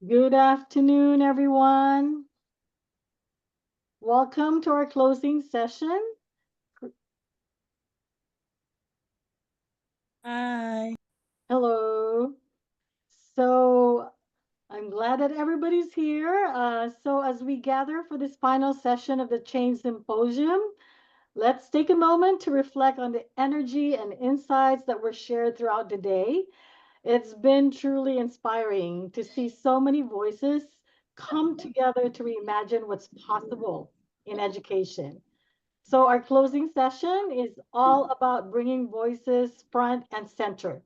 Good afternoon, everyone. Welcome to our closing session. Hi. Hello. So I'm glad that everybody's here. So as we gather for this final session of the Change Symposium, let's take a moment to reflect on the energy and insights that were shared throughout the day. It's been truly inspiring to see so many voices come together to reimagine what's possible in education. So, our closing session is all about bringing voices front and center.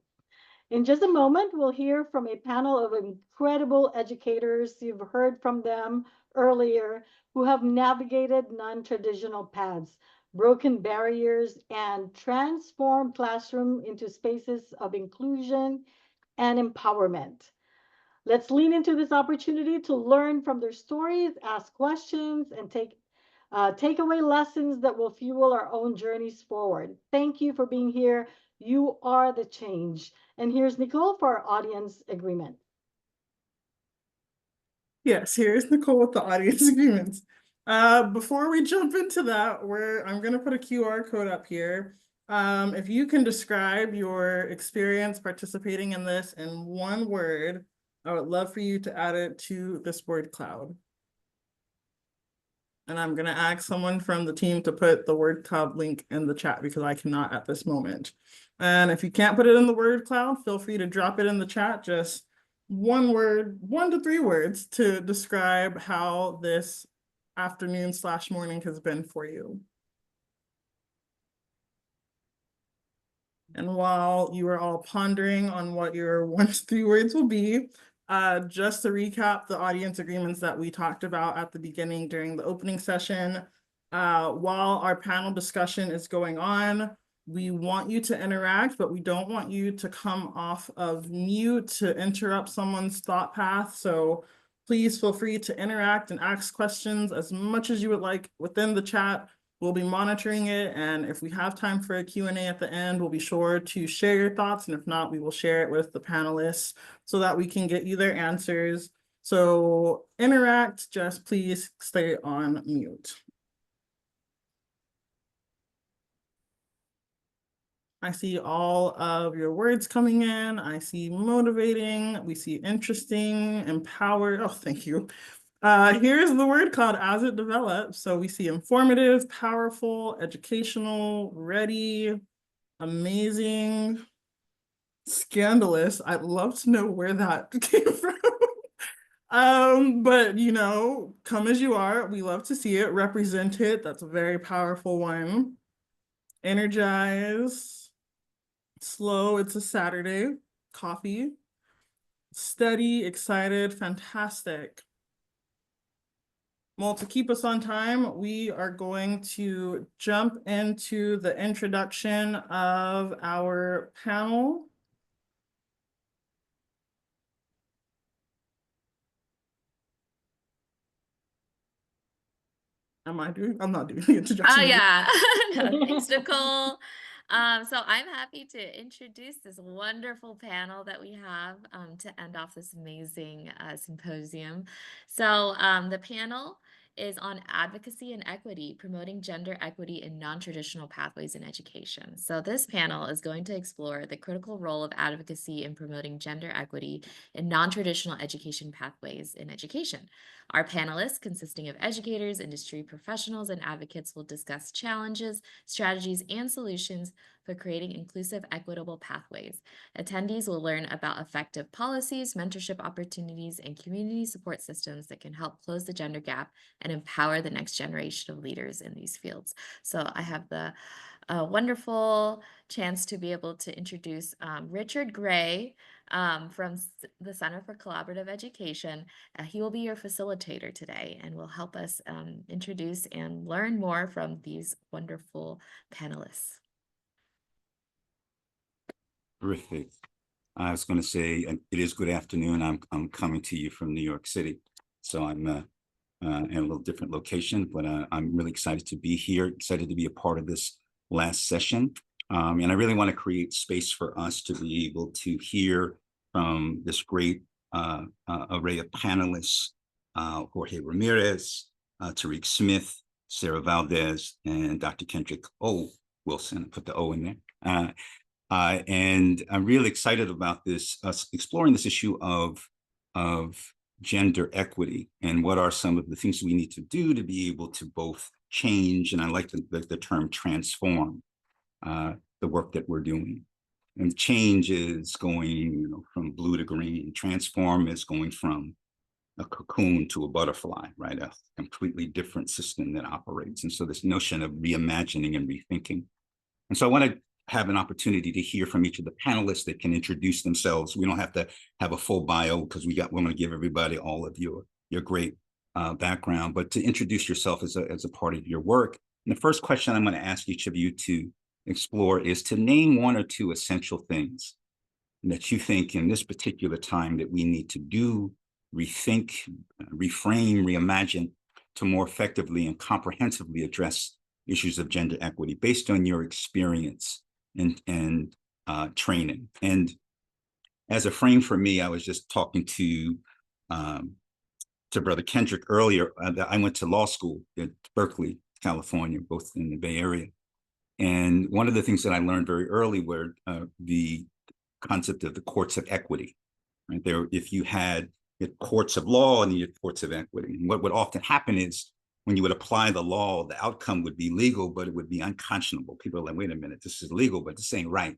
In just a moment, we'll hear from a panel of incredible educators. You've heard from them earlier who have navigated non traditional paths, broken barriers, and transformed classroom into spaces of inclusion and empowerment. Let's lean into this opportunity to learn from their stories, ask questions, and take away lessons that will fuel our own journeys forward. Thank you for being here. You are the change. And here's Nicole for our audience agreement. Yes, here's Nicole with the audience agreements. Before we jump into that, I'm gonna put a QR code up here. If you can describe your experience participating in this in one word, I would love for you to add it to this word cloud. And I'm gonna ask someone from the team to put the word cloud link in the chat because I cannot at this moment. And if you can't put it in the word cloud, feel free to drop it in the chat. Just one word, 1 to 3 words to describe how this afternoon/morning has been for you. And while you are all pondering on what your 1 to 3 words will be, just to recap the audience agreements that we talked about at the beginning during the opening session, while our panel discussion is going on, we want you to interact, but we don't want you to come off of mute to interrupt someone's thought path. So please feel free to interact and ask questions as much as you would like within the chat. We'll be monitoring it, and if we have time for a Q&A at the end, we'll be sure to share your thoughts, and if not, we will share it with the panelists so that we can get you their answers. So interact, just please stay on mute. I see all of your words coming in. I see motivating, we see interesting, empowered. Oh, thank you. Here's the word cloud as it develops. So we see informative, powerful, educational, ready, amazing, scandalous. I'd love to know where that came from. But you know, come as you are. We love to see it represented. That's a very powerful one. Energize, slow. It's a Saturday. Coffee, steady, excited, fantastic. Well, to keep us on time, we are going to jump into the introduction of our panel. I'm not doing the introduction. Oh yeah. No, thanks, Nicole. So I'm happy to introduce this wonderful panel that we have to end off this amazing symposium. So the panel is on advocacy and equity, promoting gender equity in non-traditional pathways in education. So this panel is going to explore the critical role of advocacy in promoting gender equity in non-traditional education pathways in education. Our panelists, consisting of educators, industry professionals, and advocates, will discuss challenges, strategies, and solutions for creating inclusive, equitable pathways. Attendees will learn about effective policies, mentorship opportunities, and community support systems that can help close the gender gap and empower the next generation of leaders in these fields. So I have the wonderful chance to be able to introduce Richard Gray from the Center for Collaborative Education. He will be your facilitator today and will help us introduce and learn more from these wonderful panelists. Terrific. I was going to say it is good afternoon. I'm coming to you from New York City, so I'm in a little different location, but I'm really excited to be here, excited to be a part of this last session. And I really want to create space for us to be able to hear from this great array of panelists, Jorge Ramirez, Tariq Smith, Sarah Valdez, and Dr. Kendrick O. Wilson. Put the O in there. And I'm really excited about this, exploring this issue of gender equity and what are some of the things we need to do to be able to both change, and I like the term transform, the work that we're doing. And change is going, from blue to green. Transform is going from a cocoon to a butterfly, right? A completely different system that operates. And so this notion of reimagining and rethinking. And so I want to have an opportunity to hear from each of the panelists that can introduce themselves. We don't have to have a full bio because we're going to give everybody all of your great background, but to introduce yourself as a part of your work. And the first question I'm going to ask each of you to explore is to name one or two essential things that you think in this particular time that we need to do, rethink, reframe, reimagine to more effectively and comprehensively address issues of gender equity based on your experience and training. And as a frame for me, I was just talking to Brother Kendrick earlier. I went to law school at Berkeley, California, both in the Bay Area. And one of the things that I learned very early were the concept of the courts of equity. Right there, if you had courts of law and you had courts of equity, and what would often happen is when you would apply the law, the outcome would be legal, but it would be unconscionable. People are like, wait a minute, this is legal, but this ain't right.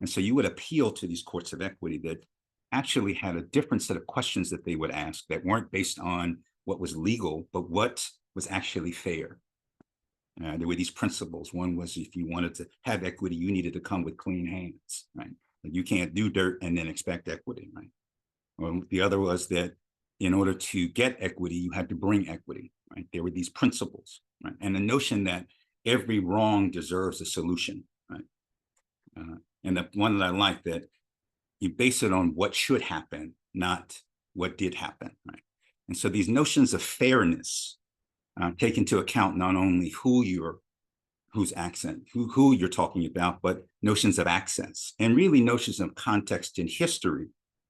And so you would appeal to these courts of equity that actually had a different set of questions that they would ask that weren't based on what was legal, but what was actually fair. There were these principles. One was if you wanted to have equity, you needed to come with clean hands, right? You can't do dirt and then expect equity, right? Or the other was that in order to get equity, you had to bring equity, right? There were these principles, right? And the notion that every wrong deserves a solution, right? And the one that I like, that you base it on what should happen, not what did happen, right? And so these notions of fairness take into account not only whose accent, who you're talking about, but notions of access and really notions of context and history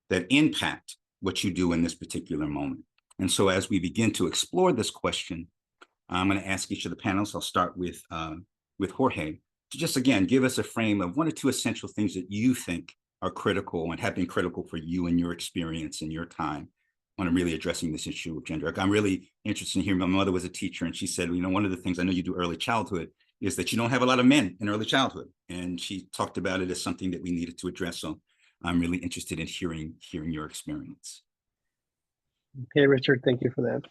that impact what you do in this particular moment. And so as we begin to explore this question, I'm going to ask each of the panelists. I'll start with Jorge to just, again, give us a frame of one or two essential things that you think are critical and have been critical for you and your experience and your time on really addressing this issue of gender. I'm really interested in hearing. My mother was a teacher, and she said, one of the things I know you do early childhood is that you don't have a lot of men in early childhood. And she talked about it as something that we needed to address. So I'm really interested in hearing your experience. Hey, Richard, thank you for that.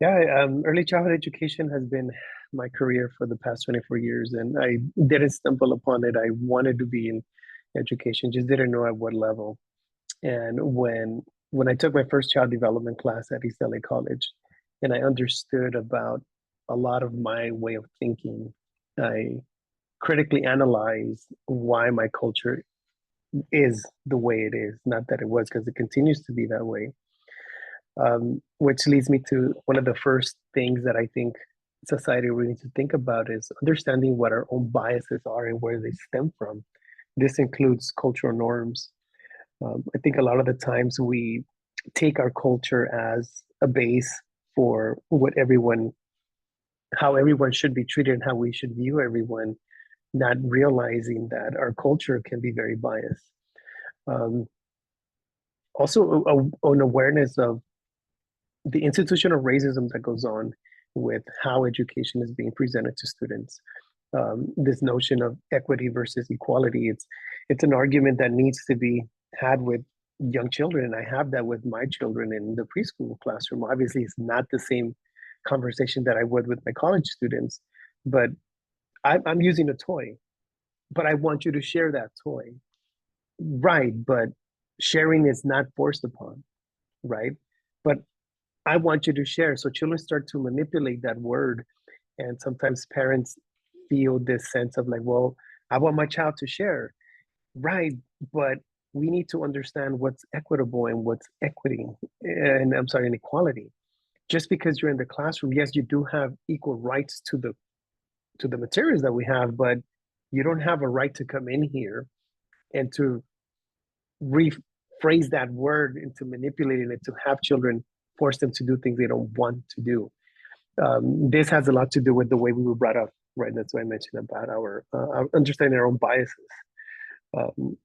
Yeah, early childhood education has been my career for the past 24 years, and I didn't stumble upon it. I wanted to be in education, just didn't know at what level. And when I took my first child development class at East LA College, and I understood about a lot of my way of thinking, I critically analyzed why my culture is the way it is, not that it was, because it continues to be that way. Which leads me to one of the first things that I think society really needs to think about is understanding what our own biases are and where they stem from. This includes cultural norms. I think a lot of the times we take our culture as a base for how everyone should be treated and how we should view everyone, not realizing that our culture can be very biased. Also, an awareness of the institutional racism that goes on with how education is being presented to students. This notion of equity versus equality, it's an argument that needs to be had with young children, and I have that with my children in the preschool classroom. Obviously, it's not the same conversation that I would with my college students, but I'm using a toy, but I want you to share that toy. Right, but sharing is not forced upon, right? But I want you to share. So children start to manipulate that word. And sometimes parents feel this sense of like, well, I want my child to share. Right, but we need to understand what's equitable and what's equity, and inequality. Just because you're in the classroom, yes, you do have equal rights to the materials that we have, but you don't have a right to come in here and to phrase that word into manipulating it to have children, force them to do things they don't want to do. This has a lot to do with the way we were brought up, right? That's why I mentioned about our understanding our own biases.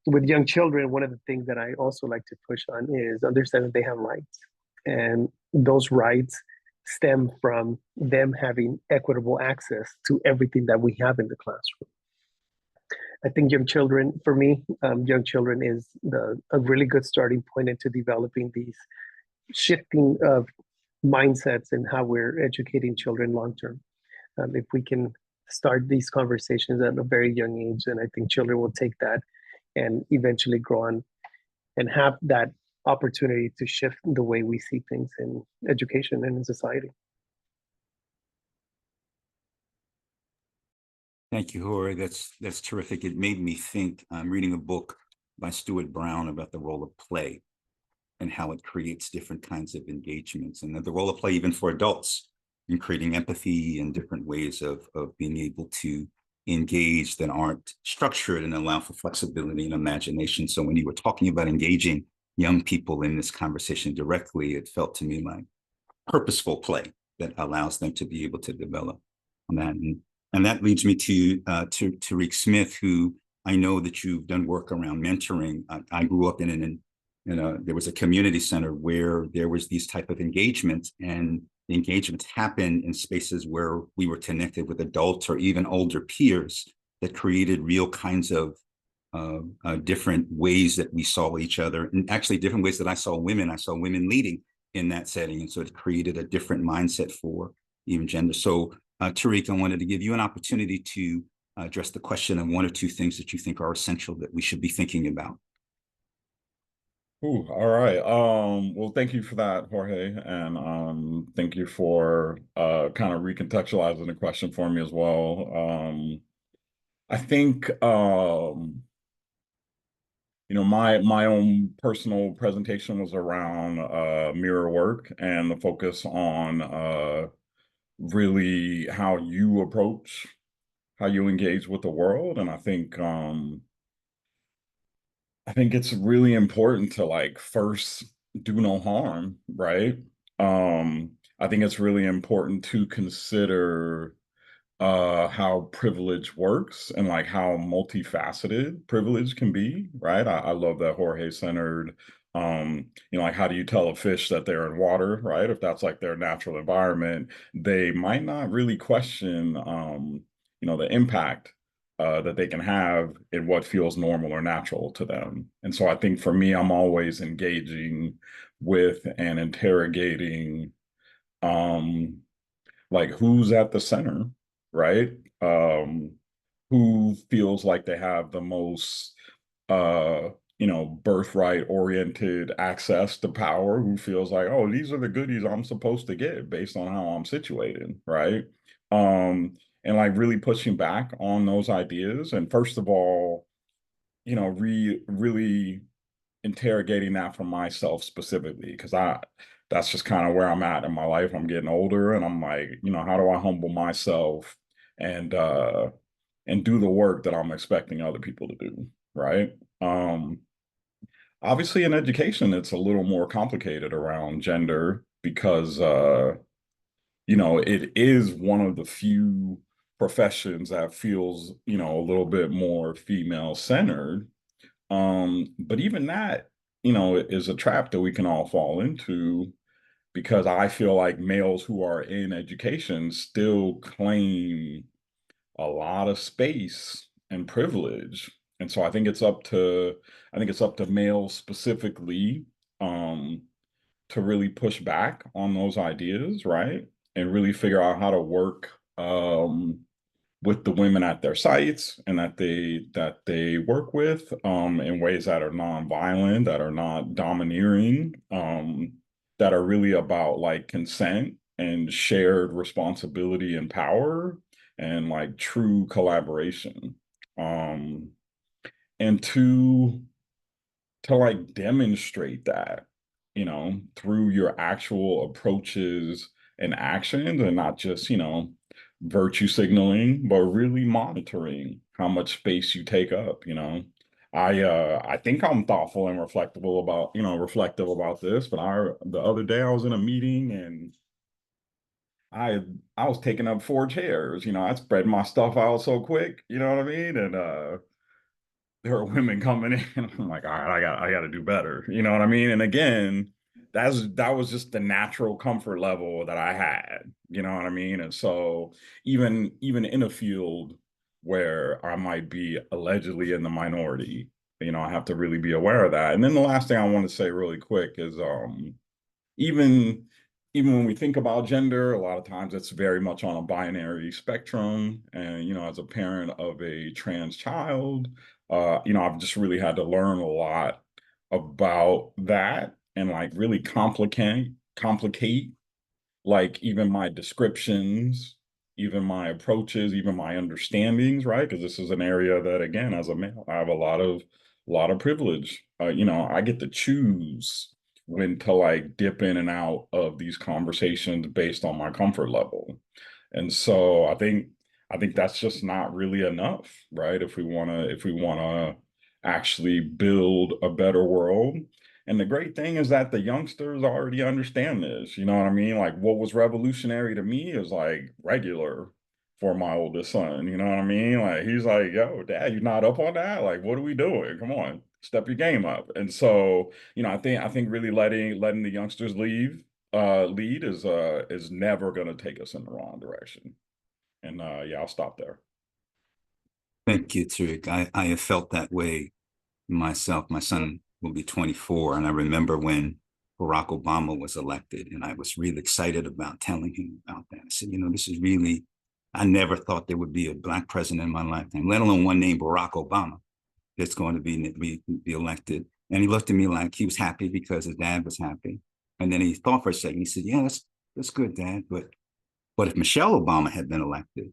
With young children, one of the things that I also like to push on is understanding they have rights. And those rights stem from them having equitable access to everything that we have in the classroom. I think young children, for me, young children is a really good starting point into developing these shifting of mindsets and how we're educating children long term. If we can start these conversations at a very young age, then I think children will take that and eventually grow on and have that opportunity to shift the way we see things in education and in society. Thank you, Jorge. That's terrific. It made me think. I'm reading a book by Stuart Brown about the role of play and how it creates different kinds of engagements, and the role of play even for adults in creating empathy and different ways of being able to engage that aren't structured and allow for flexibility and imagination. So when you were talking about engaging young people in this conversation directly, it felt to me like purposeful play that allows them to be able to develop on that. And that leads me to Tariq Smith, who I know that you've done work around mentoring. I grew up there was a community center where there was these type of engagements, and the engagements happened in spaces where we were connected with adults or even older peers that created real kinds of different ways that we saw each other, and actually different ways that I saw women. I saw women leading in that setting, and so it created a different mindset for even gender. So Tariq, I wanted to give you an opportunity to address the question of one or two things that you think are essential that we should be thinking about. Ooh, all right. Well, thank you for that, Jorge, and thank you for kind of recontextualizing the question for me as well. I think my own personal presentation was around mirror work and the focus on really how you approach, how you engage with the world, and I think it's really important to like first do no harm, right? I think it's really important to consider how privilege works and like how multifaceted privilege can be, right? I love that Jorge centered like how do you tell a fish that they're in water, right? If that's like their natural environment, they might not really question the impact that they can have in what feels normal or natural to them. And so I think for me, I'm always engaging with and interrogating like who's at the center, right? Who feels like they have the most birthright oriented access to power, who feels like, oh, these are the goodies I'm supposed to get based on how I'm situated, right? And like really pushing back on those ideas. And first of all, really interrogating that for myself specifically, because that's just kind of where I'm at in my life. I'm getting older and I'm like, how do I humble myself and do the work that I'm expecting other people to do, right? Obviously in education, it's a little more complicated around gender because it is one of the few professions that feels, a little bit more female centered. But even that, is a trap that we can all fall into, because I feel like males who are in education still claim a lot of space and privilege. And so I think it's up to males specifically to really push back on those ideas, right? And really figure out how to work with the women at their sites and that they work with in ways that are non-violent, that are not domineering, that are really about like consent and shared responsibility and power and like true collaboration. And to like demonstrate that, through your actual approaches and actions, and not just, virtue signaling, but really monitoring how much space you take up. I think I'm thoughtful and reflective about this, but the other day I was in a meeting and I was taking up 4 chairs. I spread my stuff out so quick, you know what I mean? And there were women coming in, and I'm like, all right, I got to do better. You know what I mean? And again, that was just the natural comfort level that I had. You know what I mean? And so even in a field where I might be allegedly in the minority, I have to really be aware of that. And then the last thing I want to say really quick is even when we think about gender, a lot of times it's very much on a binary spectrum. And as a parent of a trans child, I've just really had to learn a lot about that and like really complicate like even my descriptions, even my approaches, even my understandings, right? Because this is an area that, again, as a male, I have a lot of privilege. I get to choose when to like dip in and out of these conversations based on my comfort level. And so I think that's just not really enough, right? If we wanna actually build a better world. And the great thing is that the youngsters already understand this. You know what I mean? Like what was revolutionary to me is like regular for my oldest son. You know what I mean? Like he's like, yo, dad, you're not up on that? Like, what are we doing? Come on, step your game up. And so, I think really letting the youngsters lead is never gonna take us in the wrong direction. And yeah, I'll stop there. Thank you, Tariq. I have felt that way myself. My son will be 24, and I remember when Barack Obama was elected, and I was really excited about telling him about that. I said, this is really, I never thought there would be a Black president in my lifetime, let alone one named Barack Obama that's going to be elected. And he looked at me like he was happy because his dad was happy. And then he thought for a second, he said, yeah, that's good, Dad. But if Michelle Obama had been elected,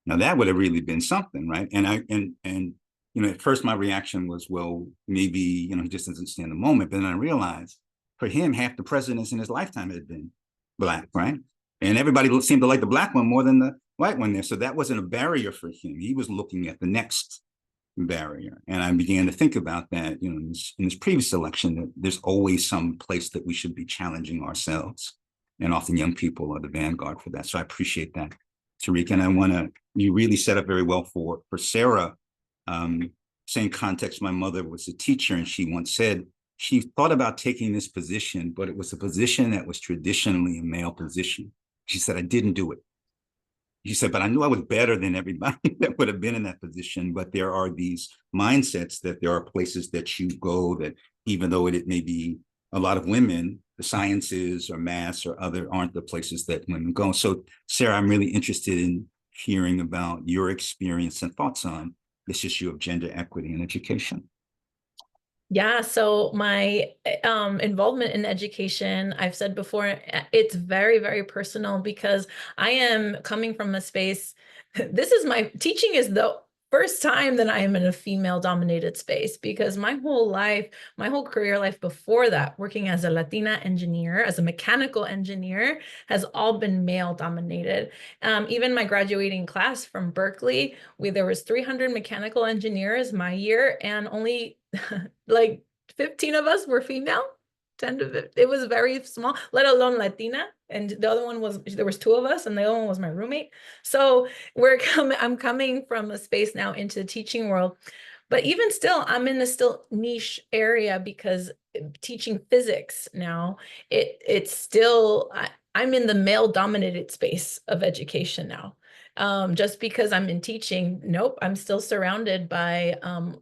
now that would have really been something, right? And at first my reaction was, well, maybe, he just doesn't stand the moment. But then I realized for him, half the presidents in his lifetime had been Black, right? And everybody seemed to like the Black one more than the white one there. So that wasn't a barrier for him. He was looking at the next barrier. And I began to think about that, in this previous election, that there's always some place that we should be challenging ourselves. And often young people are the vanguard for that. So I appreciate that, Tariq. And you really set up very well for Sarah. Same context, my mother was a teacher, and she once said she thought about taking this position, but it was a position that was traditionally a male position. She said, I didn't do it. She said, but I knew I was better than everybody that would have been in that position. But there are these mindsets that there are places that you go that even though it may be a lot of women, the sciences or maths or other aren't the places that women go. So Sarah, I'm really interested in hearing about your experience and thoughts on this issue of gender equity in education. Yeah, so my involvement in education, I've said before, it's very, very personal because I am coming from a space, teaching is the first time that I am in a female dominated space, because my whole career life before that, working as a Latina engineer, as a mechanical engineer, has all been male dominated. Even my graduating class from Berkeley, there was 300 mechanical engineers my year, and only like 15 of us were female. 10 to 15. It was very small, let alone Latina. And the other one there was 2 of us, and the other one was my roommate. So I'm coming from a space now into the teaching world. But even still, I'm in a still niche area because teaching physics now, it's still, I'm in the male dominated space of education now. Just because I'm in teaching, nope, I'm still surrounded by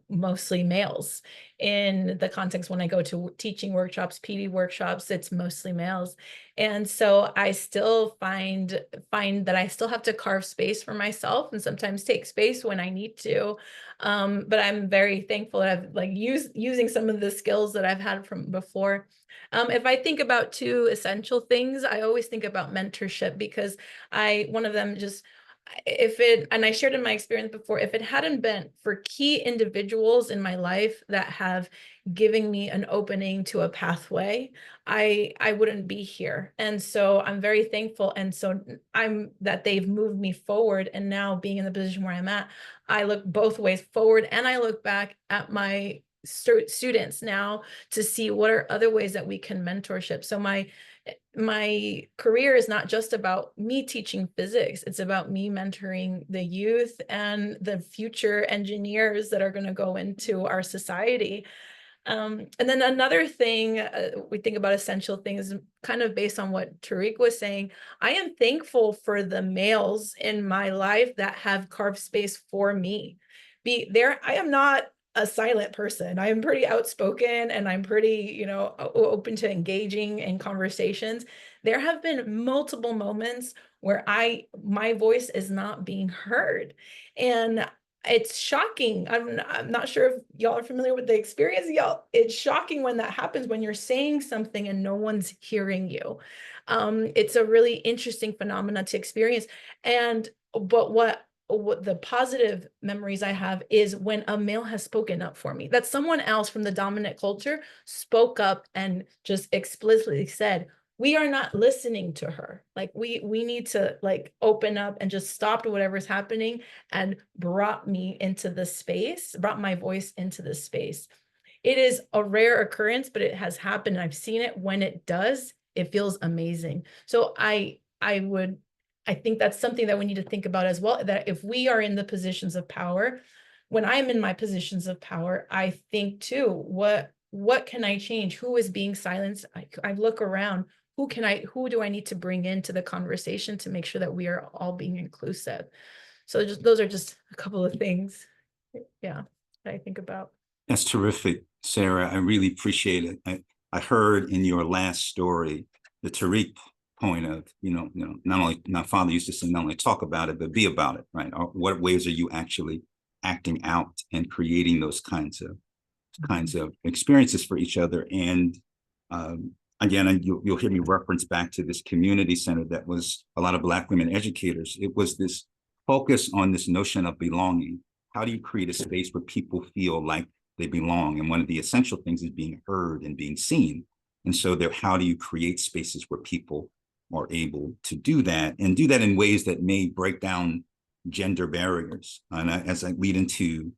mostly males. In the context when I go to teaching workshops, PD workshops, it's mostly males. And so I still find that I still have to carve space for myself and sometimes take space when I need to. But I'm very thankful that I've like using some of the skills that I've had from before. If I think about 2 essential things, I always think about mentorship, because one of them just, and I shared in my experience before, if it hadn't been for key individuals in my life that have given me an opening to a pathway, I wouldn't be here. And so I'm very thankful. And so that they've moved me forward. And now being in the position where I'm at, I look both ways, forward, and I look back at my students now to see what are other ways that we can mentorship. So my career is not just about me teaching physics. It's about me mentoring the youth and the future engineers that are going to go into our society. And then another thing we think about essential things, kind of based on what Tariq was saying. I am thankful for the males in my life that have carved space for me. I am not a silent person. I am pretty outspoken, and I'm pretty, open to engaging in conversations. There have been multiple moments where my voice is not being heard. And it's shocking. I'm not sure if y'all are familiar with the experience. It's shocking when that happens, when you're saying something and no one's hearing you. It's a really interesting phenomenon to experience. But what the positive memories I have is when a male has spoken up for me, that someone else from the dominant culture spoke up and just explicitly said, we are not listening to her. Like we need to open up, and just stopped whatever's happening and brought me into the space, brought my voice into the space. It is a rare occurrence, but it has happened. I've seen it. When it does, it feels amazing. So I think that's something that we need to think about as well, that if we are in the positions of power, when I'm in my positions of power, I think too, what can I change? Who is being silenced? I look around. Who do I need to bring into the conversation to make sure that we are all being inclusive? So those are just a couple of things, that I think about. That's terrific, Sarah. I really appreciate it. I heard in your last story the Tariq point of, not only, my father used to say, not only talk about it, but be about it, right? Or what ways are you actually acting out and creating those kinds of experiences for each other? And again, you'll hear me reference back to this community center that was a lot of Black women educators. It was this focus on this notion of belonging. How do you create a space where people feel like they belong? And one of the essential things is being heard and being seen. And so how do you create spaces where people are able to do that, and do that in ways that may break down gender barriers? And as I lead into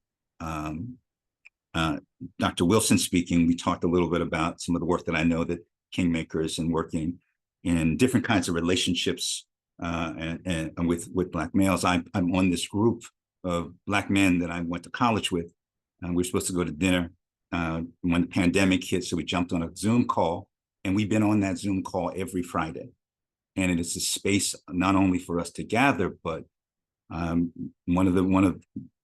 Dr. Wilson speaking, we talked a little bit about some of the work that I know that Kingmakers and working in different kinds of relationships and with Black males. I'm on this group of Black men that I went to college with. We were supposed to go to dinner when the pandemic hit, so we jumped on a Zoom call, and we've been on that Zoom call every Friday. And it is a space not only for us to gather, but one of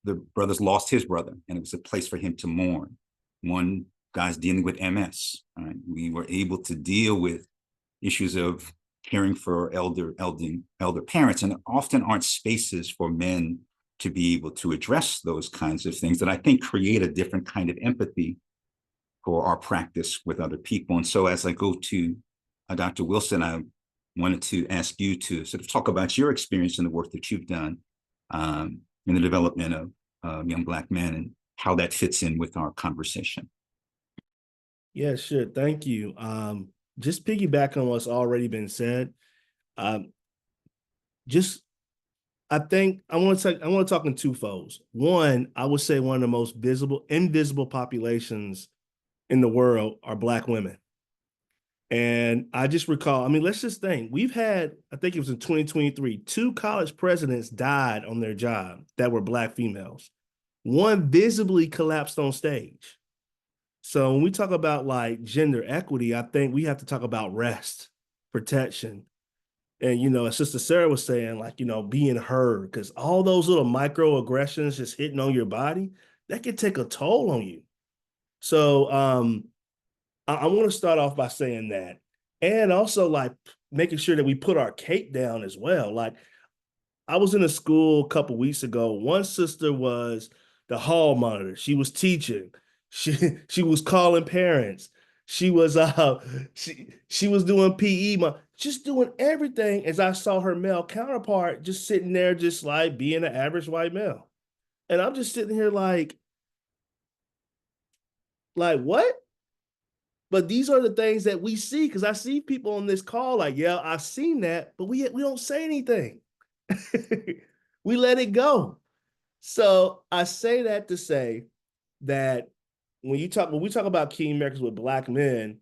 the brothers lost his brother, and it was a place for him to mourn. One guy's dealing with MS. Right? We were able to deal with issues of caring for elder parents, and often aren't spaces for men to be able to address those kinds of things that I think create a different kind of empathy for our practice with other people. And so as I go to Dr. Wilson, I wanted to ask you to sort of talk about your experience in the work that you've done in the development of young Black men, and how that fits in with our conversation. Yeah, sure. Thank you. Just piggyback on what's already been said. I think I want to talk in two folds. One, I would say one of the most invisible populations in the world are Black women. And I just recall, let's just think, we've had, I think it was in 2023, 2 college presidents died on their job that were Black females. One visibly collapsed on stage. So when we talk about gender equity, I think we have to talk about rest, protection. And, as Sister Sarah was saying, being heard, because all those little microaggressions just hitting on your body, that can take a toll on you. So I want to start off by saying that. And also making sure that we put our cape down as well. I was in a school a couple weeks ago. One sister was the hall monitor. She was teaching. She was calling parents. She was she was doing PE, just doing everything as I saw her male counterpart just sitting there, just like being an average white male. And I'm just sitting here like what? But these are the things that we see, because I see people on this call like, yeah, I've seen that, but we don't say anything. We let it go. So I say that to say that when we talk about kingmakers with Black men,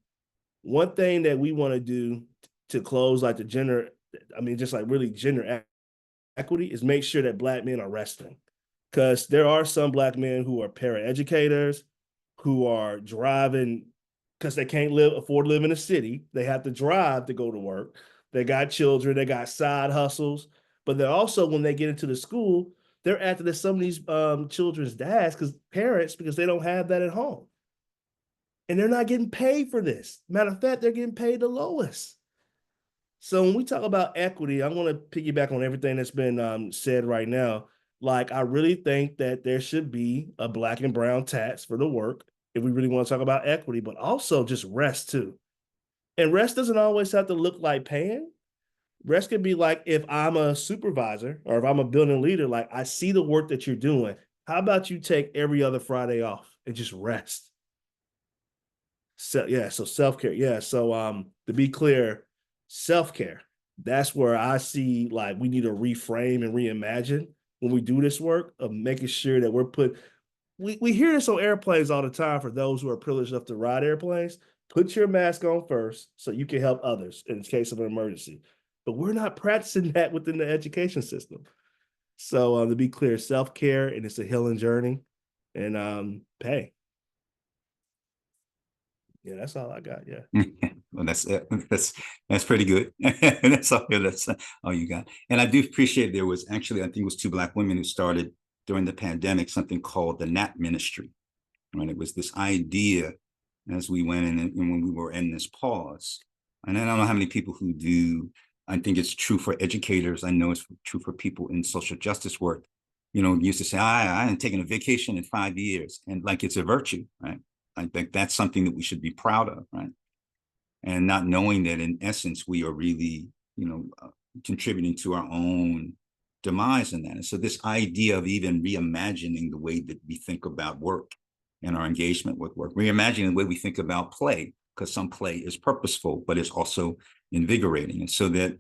one thing that we want to do to close like the gender, just like really gender equity, is make sure that Black men are resting. Because there are some Black men who are paraeducators, who are driving because they can't afford to live in a city. They have to drive to go to work. They got children, they got side hustles, but they're also, when they get into the school, they're acting as some of these children's dads, because they don't have that at home. And they're not getting paid for this. Matter of fact, they're getting paid the lowest. So when we talk about equity, I'm going to piggyback on everything that's been said right now. Like, I really think that there should be a Black and brown tax for the work if we really want to talk about equity, but also just rest too. And rest doesn't always have to look like paying. Rest could be like, if I'm a supervisor or if I'm a building leader, like, I see the work that you're doing. How about you take every other Friday off and just rest? So self-care. Yeah. So to be clear, self-care. That's where I see like we need to reframe and reimagine when we do this work of making sure that we hear this on airplanes all the time for those who are privileged enough to ride airplanes. Put your mask on first so you can help others in case of an emergency. But we're not practicing that within the education system. So to be clear, self-care, and it's a healing journey, and pay. Yeah, that's all I got. Yeah. Well, that's pretty good. That's all you got. And I do appreciate there was actually, I think it was 2 Black women who started during the pandemic something called the NAP ministry. Right? It was this idea as we went in and when we were in this pause. And I don't know how many people who do. I think it's true for educators. I know it's true for people in social justice work. Used to say, I haven't taken a vacation in 5 years, and like it's a virtue, right? I think that's something that we should be proud of, right? And not knowing that in essence, we are really, contributing to our own demise in that. And so this idea of even reimagining the way that we think about work and our engagement with work, reimagining the way we think about play, because some play is purposeful, but it's also invigorating. And so that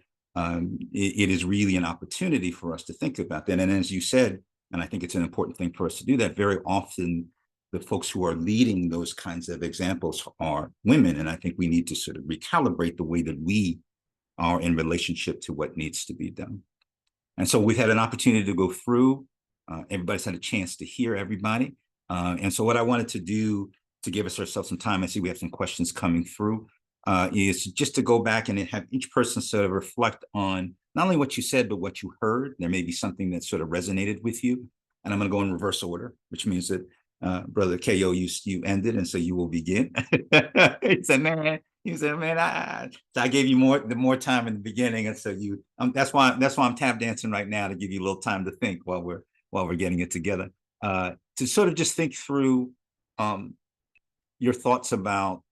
it is really an opportunity for us to think about that. And as you said, and I think it's an important thing for us to do that, very often the folks who are leading those kinds of examples are women. And I think we need to sort of recalibrate the way that we are in relationship to what needs to be done. And so we've had an opportunity to go through. Everybody's had a chance to hear everybody. And so what I wanted to do to give ourselves some time, I see we have some questions coming through, is just to go back and have each person sort of reflect on not only what you said, but what you heard. There may be something that sort of resonated with you. And I'm going to go in reverse order, which means that Brother Ko, you ended, and so you will begin. He said, man, I gave you more time in the beginning, and so that's why I'm tap dancing right now, to give you a little time to think while we're getting it together, to sort of just think through your thoughts about.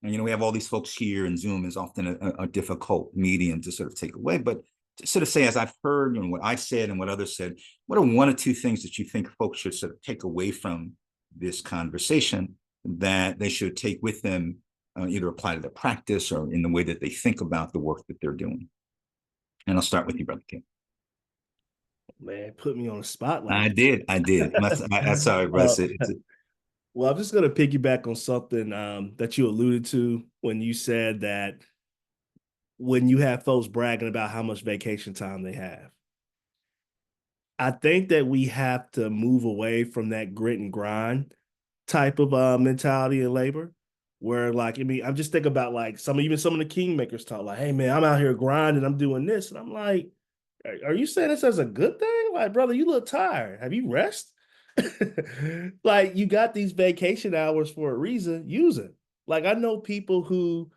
And we have all these folks here, and Zoom is often a difficult medium to sort of take away, but to sort of say, as I've heard what I said and what others said, what are 1 or 2 things that you think folks should sort of take away from this conversation that they should take with them, either apply to their practice or in the way that they think about the work that they're doing? And I'll start with you, Brother King. Man, put me on the spotlight. I did. I'm sorry, bro. Well, I'm just going to piggyback on something that you alluded to when you said that when you have folks bragging about how much vacation time they have. I think that we have to move away from that grit and grind type of mentality in labor, where I'm just thinking about like some of the kingmakers talk like, hey man, I'm out here grinding, I'm doing this. And I'm like, are you saying this as a good thing? Like, brother, you look tired. Have you rest? Like, you got these vacation hours for a reason, use it. Like, I know people who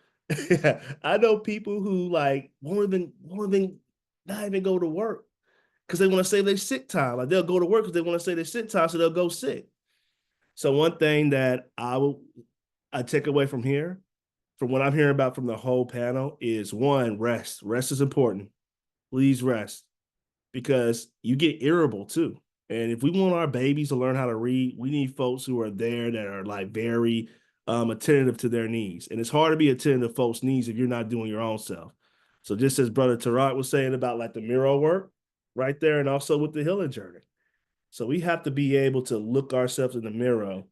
like won't even not even go to work because they want to save their sick time. Like, they'll go to work because they want to save their sick time, so they'll go sick. So one thing that I will I take away from here, from what I'm hearing about from the whole panel, is one, rest. Rest is important. Please rest, because you get irritable too. And if we want our babies to learn how to read, we need folks who are there that are like very attentive to their needs. And it's hard to be attentive to folks' needs if you're not doing your own self. So just as Brother Tarak was saying about like the mirror work right there, and also with the healing journey. So we have to be able to look ourselves in the mirror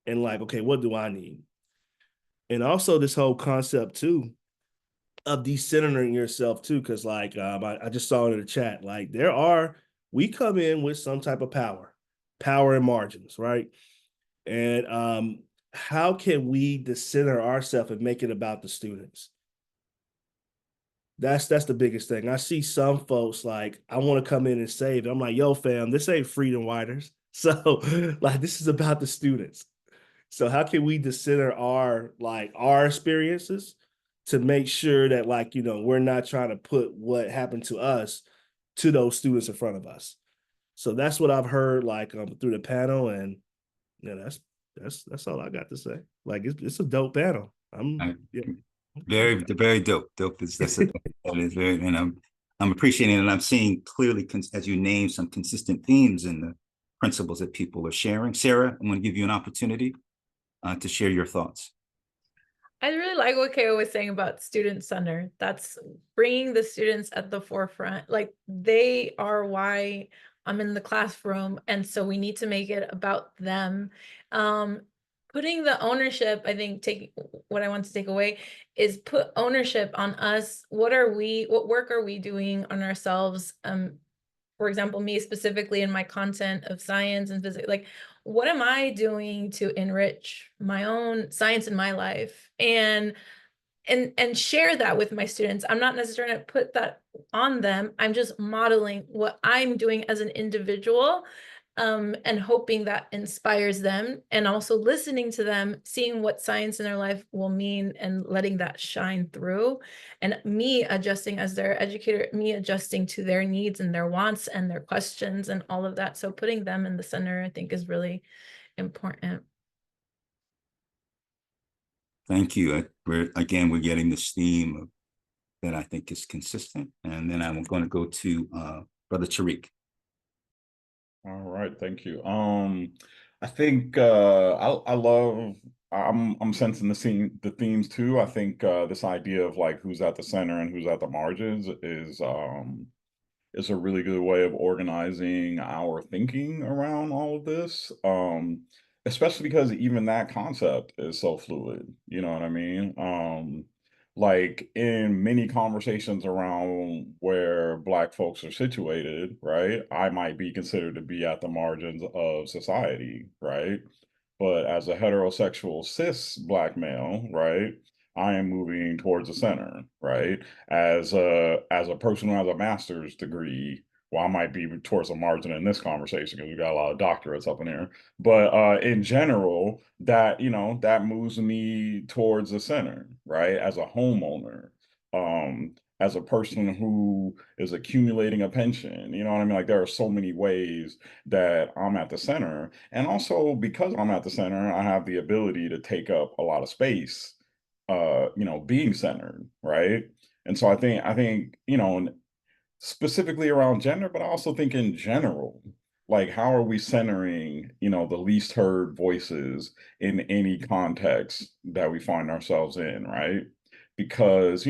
and like, okay, what do I need? And also this whole concept too of decentering yourself too, because like I just saw in the chat, like we come in with some type of power and margins, right? And how can we decenter ourselves and make it about the students? That's the biggest thing. I see some folks like, I want to come in and save it. I'm like, yo, fam, this ain't freedom riders. So like, this is about the students. So how can we decenter our experiences to make sure that like, we're not trying to put what happened to us to those students in front of us. So that's what I've heard like through the panel, and that's all I got to say. Like it's a dope panel. Yeah. Very dope. Dope is that is very, and I'm appreciating it, and I'm seeing clearly as you name some consistent themes in the principles that people are sharing. Sarah, I'm going to give you an opportunity to share your thoughts. I really like what Keo was saying about student center. That's bringing the students at the forefront. Like they are why I'm in the classroom. And so we need to make it about them. Putting the ownership, I think what I want to take away is put ownership on us. What work are we doing on ourselves? For example, me specifically in my content of science and physics, like what am I doing to enrich my own science in my life and share that with my students. I'm not necessarily going to put that on them. I'm just modeling what I'm doing as an individual, and hoping that inspires them, and also listening to them, seeing what science in their life will mean and letting that shine through, and me adjusting as their educator, me adjusting to their needs and their wants and their questions and all of that. So putting them in the center, I think, is really important. Thank you. We're getting this theme that I think is consistent. And then I'm going to go to Brother Tariq. All right, thank you. I think I'm sensing the themes too. I think this idea of like who's at the center and who's at the margins is a really good way of organizing our thinking around all of this. Especially because even that concept is so fluid, you know what I mean? Like in many conversations around where Black folks are situated, right? I might be considered to be at the margins of society, right? But as a heterosexual cis Black male, right, I am moving towards the center, right? As a person who has a master's degree, well, I might be towards the margin in this conversation because we got a lot of doctorates up in here. But in general, that moves me towards the center, right? As a homeowner, as a person who is accumulating a pension, you know what I mean? Like there are so many ways that I'm at the center. And also because I'm at the center, I have the ability to take up a lot of space, being centered, right? And so I think, specifically around gender, but I also think in general, like how are we centering, the least heard voices in any context that we find ourselves in, right? Because,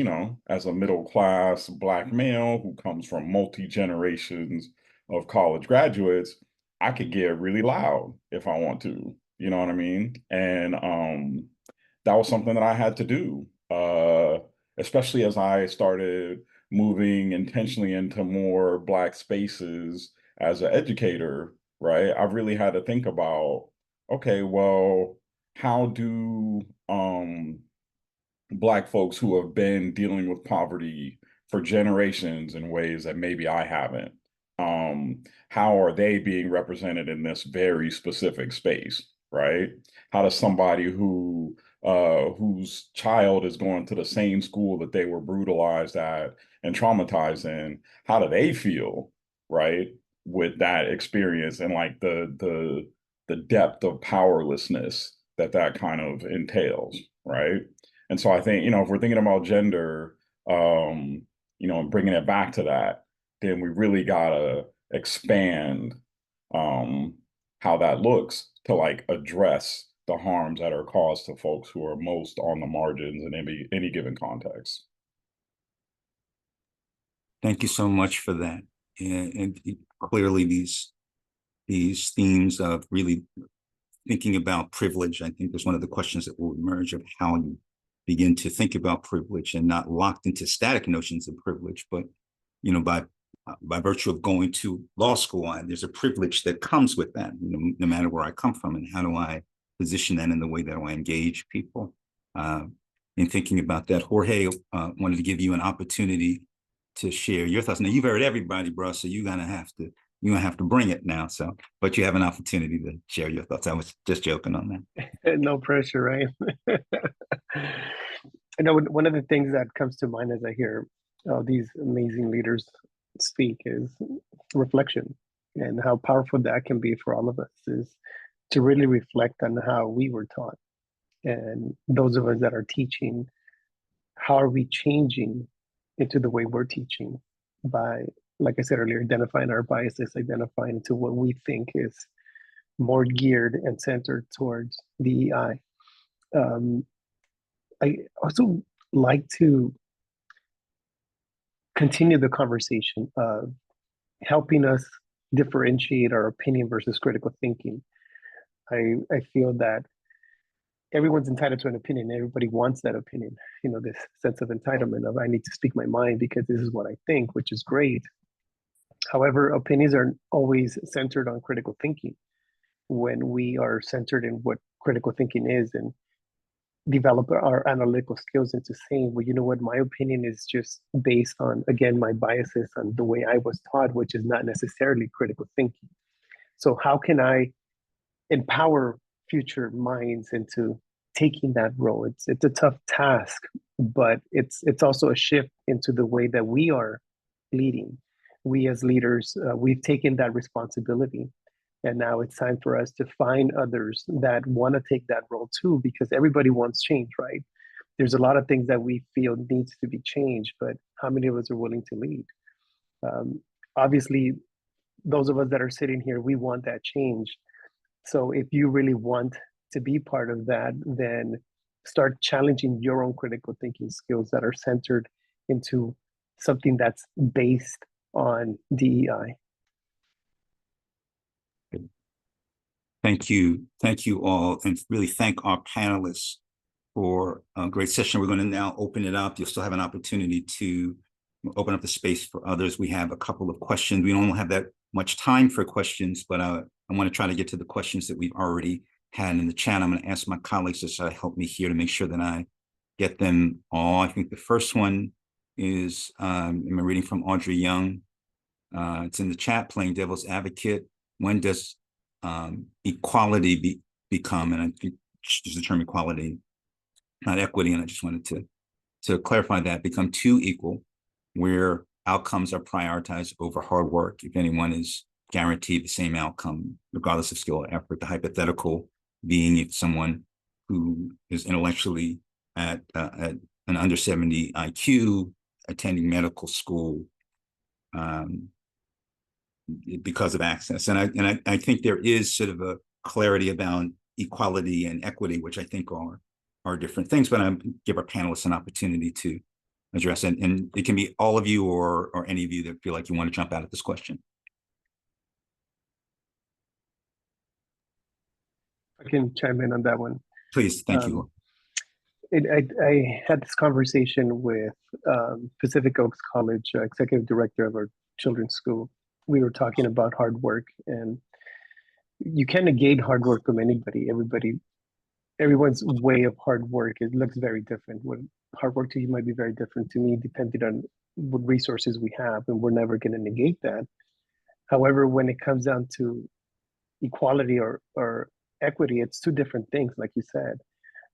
as a middle class Black male who comes from multi generations of college graduates, I could get really loud if I want to, you know what I mean? And that was something that I had to do, especially as I started moving intentionally into more Black spaces as an educator, right? I really had to think about, okay, well, how do Black folks who have been dealing with poverty for generations in ways that maybe I haven't, how are they being represented in this very specific space, right? How does somebody whose child is going to the same school that they were brutalized at and traumatized in, how do they feel, right, with that experience and like the depth of powerlessness that kind of entails, right? And so I think, if we're thinking about gender, and bringing it back to that, then we really gotta expand how that looks to like address the harms that are caused to folks who are most on the margins in any given context. Thank you so much for that. And clearly these themes of really thinking about privilege, I think there's one of the questions that will emerge of how you begin to think about privilege and not locked into static notions of privilege, but by virtue of going to law school, there's a privilege that comes with that, no matter where I come from, and how do I position that in the way that I engage people. In thinking about that, Jorge, wanted to give you an opportunity to share your thoughts. Now you've heard everybody, bro, so you're gonna have to bring it now. So, but you have an opportunity to share your thoughts. I was just joking on that. No pressure, right? I know one of the things that comes to mind as I hear these amazing leaders speak is reflection, and how powerful that can be for all of us is to really reflect on how we were taught, and those of us that are teaching, how are we changing into the way we're teaching by, like I said earlier, identifying our biases, identifying into what we think is more geared and centered towards DEI. I also like to continue the conversation of helping us differentiate our opinion versus critical thinking. I feel that everyone's entitled to an opinion. Everybody wants that opinion. This sense of entitlement of I need to speak my mind because this is what I think, which is great. However, opinions aren't always centered on critical thinking. When we are centered in what critical thinking is and develop our analytical skills into saying, well, you know what, my opinion is just based on, again, my biases and the way I was taught, which is not necessarily critical thinking. So how can I empower future minds into taking that role? It's a tough task, but it's also a shift into the way that we are leading. We as leaders, we've taken that responsibility, and now it's time for us to find others that want to take that role too, because everybody wants change, right? There's a lot of things that we feel needs to be changed, but how many of us are willing to lead? Obviously, those of us that are sitting here, we want that change. So if you really want to be part of that, then start challenging your own critical thinking skills that are centered into something that's based on DEI. Thank you. Thank you all. And really thank our panelists for a great session. We're going to now open it up. You'll still have an opportunity to open up the space for others. We have a couple of questions. We don't have that much time for questions, but I want to try to get to the questions that we've already had in the chat. I'm going to ask my colleagues to help me here to make sure that I get them all. I think the first one is, I'm reading from Audrey Young. It's in the chat, playing devil's advocate. When does equality become, and I think there's the term equality, not equity, and I just wanted to clarify that, become too equal, where outcomes are prioritized over hard work. If anyone is guaranteed the same outcome, regardless of skill or effort, the hypothetical being if someone who is intellectually at an under 70 IQ, attending medical school, because of access. And I think there is sort of a clarity about equality and equity, which I think are different things, but I give our panelists an opportunity to address it. And it can be all of you or any of you that feel like you want to jump out at this question. I can chime in on that one. Please, thank you. I had this conversation with Pacific Oaks College, executive director of our children's school. We were talking about hard work, and you can't negate hard work from anybody. Everyone's way of hard work, it looks very different. What hard work to you might be very different to me, depending on what resources we have, and we're never going to negate that. However, when it comes down to equality or equity, it's two different things, like you said.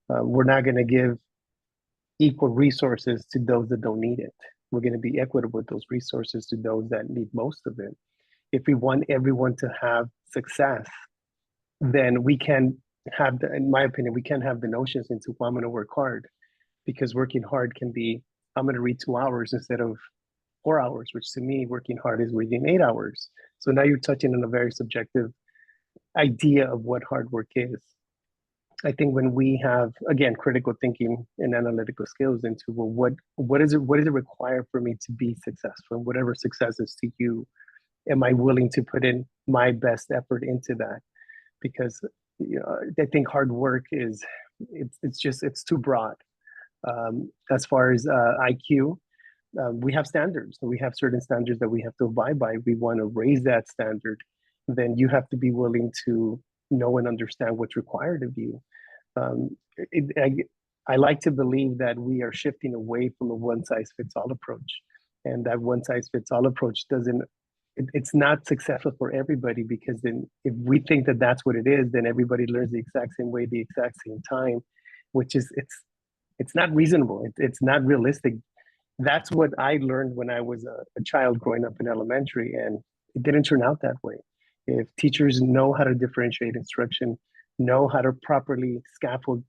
We're not going to give equal resources to those that don't need it. We're going to be equitable with those resources to those that need most of it. If we want everyone to have success, then we can have the, in my opinion, we can't have the notions into, well, I'm going to work hard, because working hard can be, I'm going to read 2 hours instead of 4 hours, which to me, working hard is reading 8 hours. So now you're touching on a very subjective idea of what hard work is. I think when we have, again, critical thinking and analytical skills into, well, what is it require for me to be successful? Whatever success is to you, am I willing to put in my best effort into that? Because I think hard work is, it's too broad. As far as IQ, we have standards. We have certain standards that we have to abide by. We want to raise that standard, then you have to be willing to know and understand what's required of you. I like to believe that we are shifting away from a one-size-fits-all approach, and that one-size-fits-all approach it's not successful for everybody, because then if we think that that's what it is, then everybody learns the exact same way, the exact same time, which is, it's not reasonable. It's not realistic. That's what I learned when I was a child growing up in elementary, and it didn't turn out that way. If teachers know how to differentiate instruction, know how to properly scaffold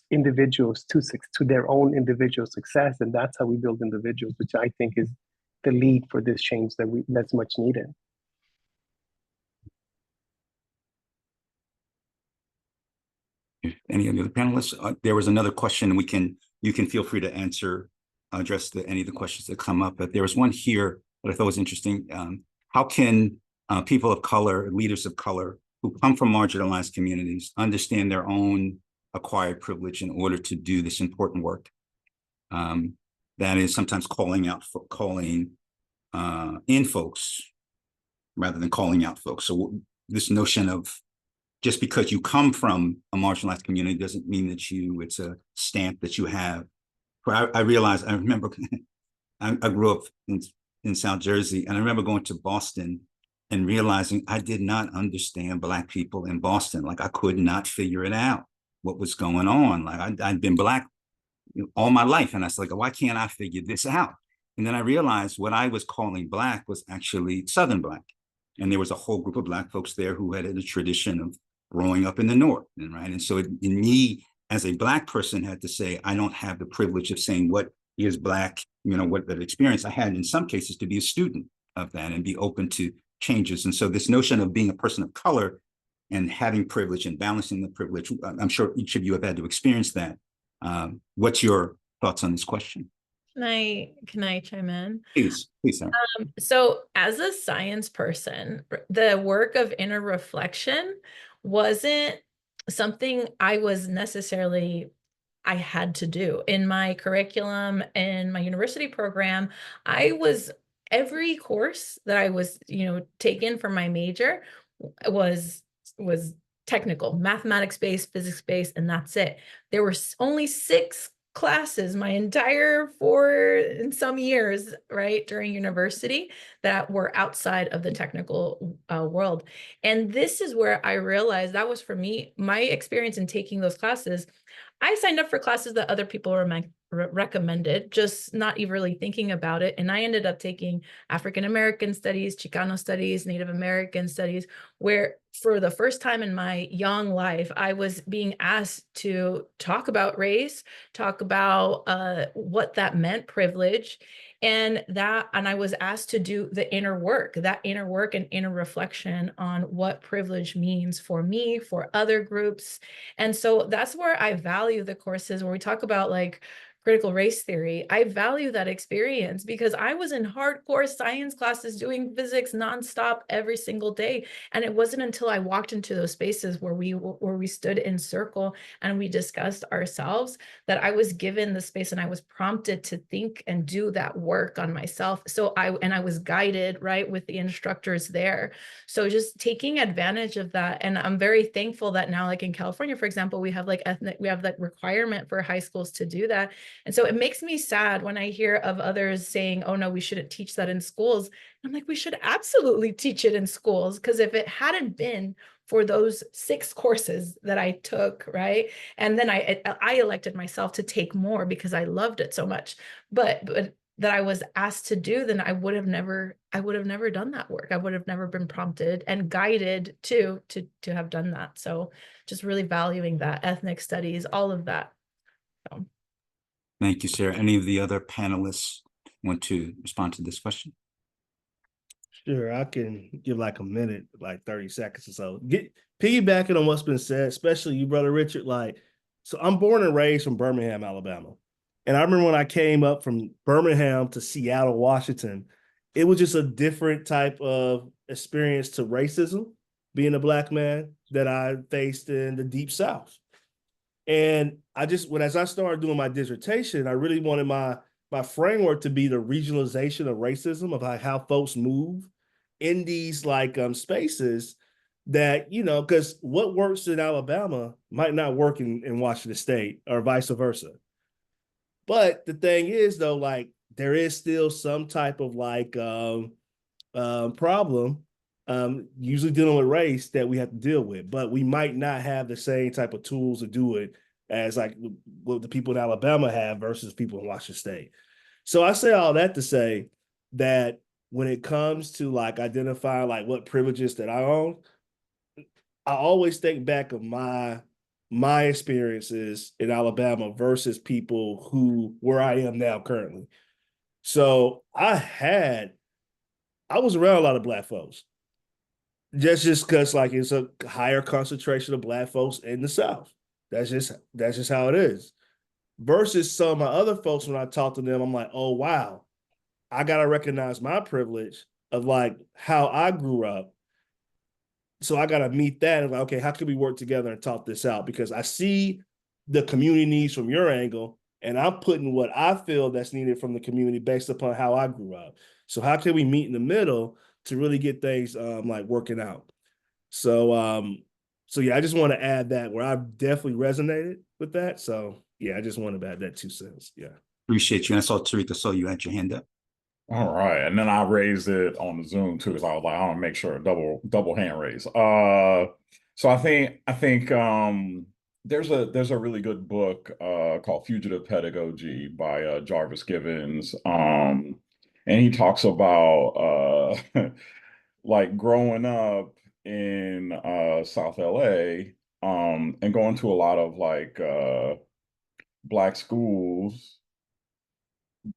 individuals to their own individual success, and that's how we build individuals, which I think is the lead for this change that's much needed. Any of the other panelists? There was another question. You can feel free to address any of the questions that come up. But there was one here that I thought was interesting. How can people of color, leaders of color, who come from marginalized communities, understand their own acquired privilege in order to do this important work? That is sometimes calling in folks rather than calling out folks. So this notion of, just because you come from a marginalized community doesn't mean that it's a stamp that you have. I realized, I remember, I grew up in South Jersey, and I remember going to Boston and realizing I did not understand Black people in Boston. Like, I could not figure it out, what was going on. Like, I'd been Black all my life, and I was like, why can't I figure this out? And then I realized what I was calling Black was actually Southern Black. And there was a whole group of Black folks there who had a tradition of growing up in the North, right? And so in me, as a Black person, had to say, I don't have the privilege of saying what is Black, what that experience. I had, in some cases, to be a student of that and be open to changes. And so this notion of being a person of color and having privilege and balancing the privilege, I'm sure each of you have had to experience that. What's your thoughts on this question? Can I chime in? Please, Sarah. So as a science person, the work of inner reflection wasn't something I had to do. In my curriculum, in my university program, every course that I was, taking for my major was technical, mathematics based, physics based, and that's it. There were only 6 classes my entire 4 in some years, right, during university, that were outside of the technical world. And this is where I realized that was, for me, my experience in taking those classes. I signed up for classes that other people recommended, just not even really thinking about it. And I ended up taking African American studies, Chicano studies, Native American studies, where for the first time in my young life, I was being asked to talk about race, talk about what that meant, privilege, and I was asked to do that inner work and inner reflection on what privilege means for me, for other groups. And so that's where I value the courses where we talk about like critical race theory. I value that experience because I was in hardcore science classes doing physics nonstop every single day. And it wasn't until I walked into those spaces where we stood in circle and we discussed ourselves that I was given the space and I was prompted to think and do that work on myself. So I was guided, right, with the instructors there. So just taking advantage of that. And I'm very thankful that now, like in California, for example, we have that requirement for high schools to do that. And so it makes me sad when I hear of others saying, oh no, we shouldn't teach that in schools. I'm like, we should absolutely teach it in schools, because if it hadn't been for those 6 courses that I took, right? And then I elected myself to take more because I loved it so much. But that I was asked to do, then I would have never done that work. I would have never been prompted and guided to have done that. So just really valuing that, ethnic studies, all of that. So. Thank you, Sarah. Any of the other panelists want to respond to this question? Sure, I can give like a minute, like 30 seconds or so. Piggybacking on what's been said, especially you, Brother Richard, so I'm born and raised from Birmingham, Alabama. And I remember when I came up from Birmingham to Seattle, Washington, it was just a different type of experience to racism, being a Black man, that I faced in the Deep South. And as I started doing my dissertation, I really wanted my framework to be the regionalization of racism, of how folks move in these spaces that, because what works in Alabama might not work in Washington State or vice versa. But the thing is, though, there is still some type of problem, usually dealing with race, that we have to deal with. But we might not have the same type of tools to do it as what the people in Alabama have versus people in Washington State. So I say all that to say that when it comes to identifying what privileges that I own, I always think back of my experiences in Alabama versus people where I am now currently. So I was around a lot of Black folks. Just because it's a higher concentration of Black folks in the South. That's just how it is. Versus some of my other folks, when I talk to them, I'm like, oh wow, I gotta recognize my privilege of how I grew up. So I gotta meet that and okay, how can we work together and talk this out? Because I see the community needs from your angle, and I'm putting what I feel that's needed from the community based upon how I grew up. So how can we meet in the middle to really get things working out? So yeah, I just want to add that where I've definitely resonated with that. So yeah, I just want to add that 2 cents. Yeah. Appreciate you. And I saw Tarika, saw you had your hand up. All right, and then I raised it on the Zoom too, because I was like, I want to make sure double hand raise. So I think there's a really good book called Fugitive Pedagogy by Jarvis Givens, and he talks about growing up in South LA, and going to a lot of Black schools,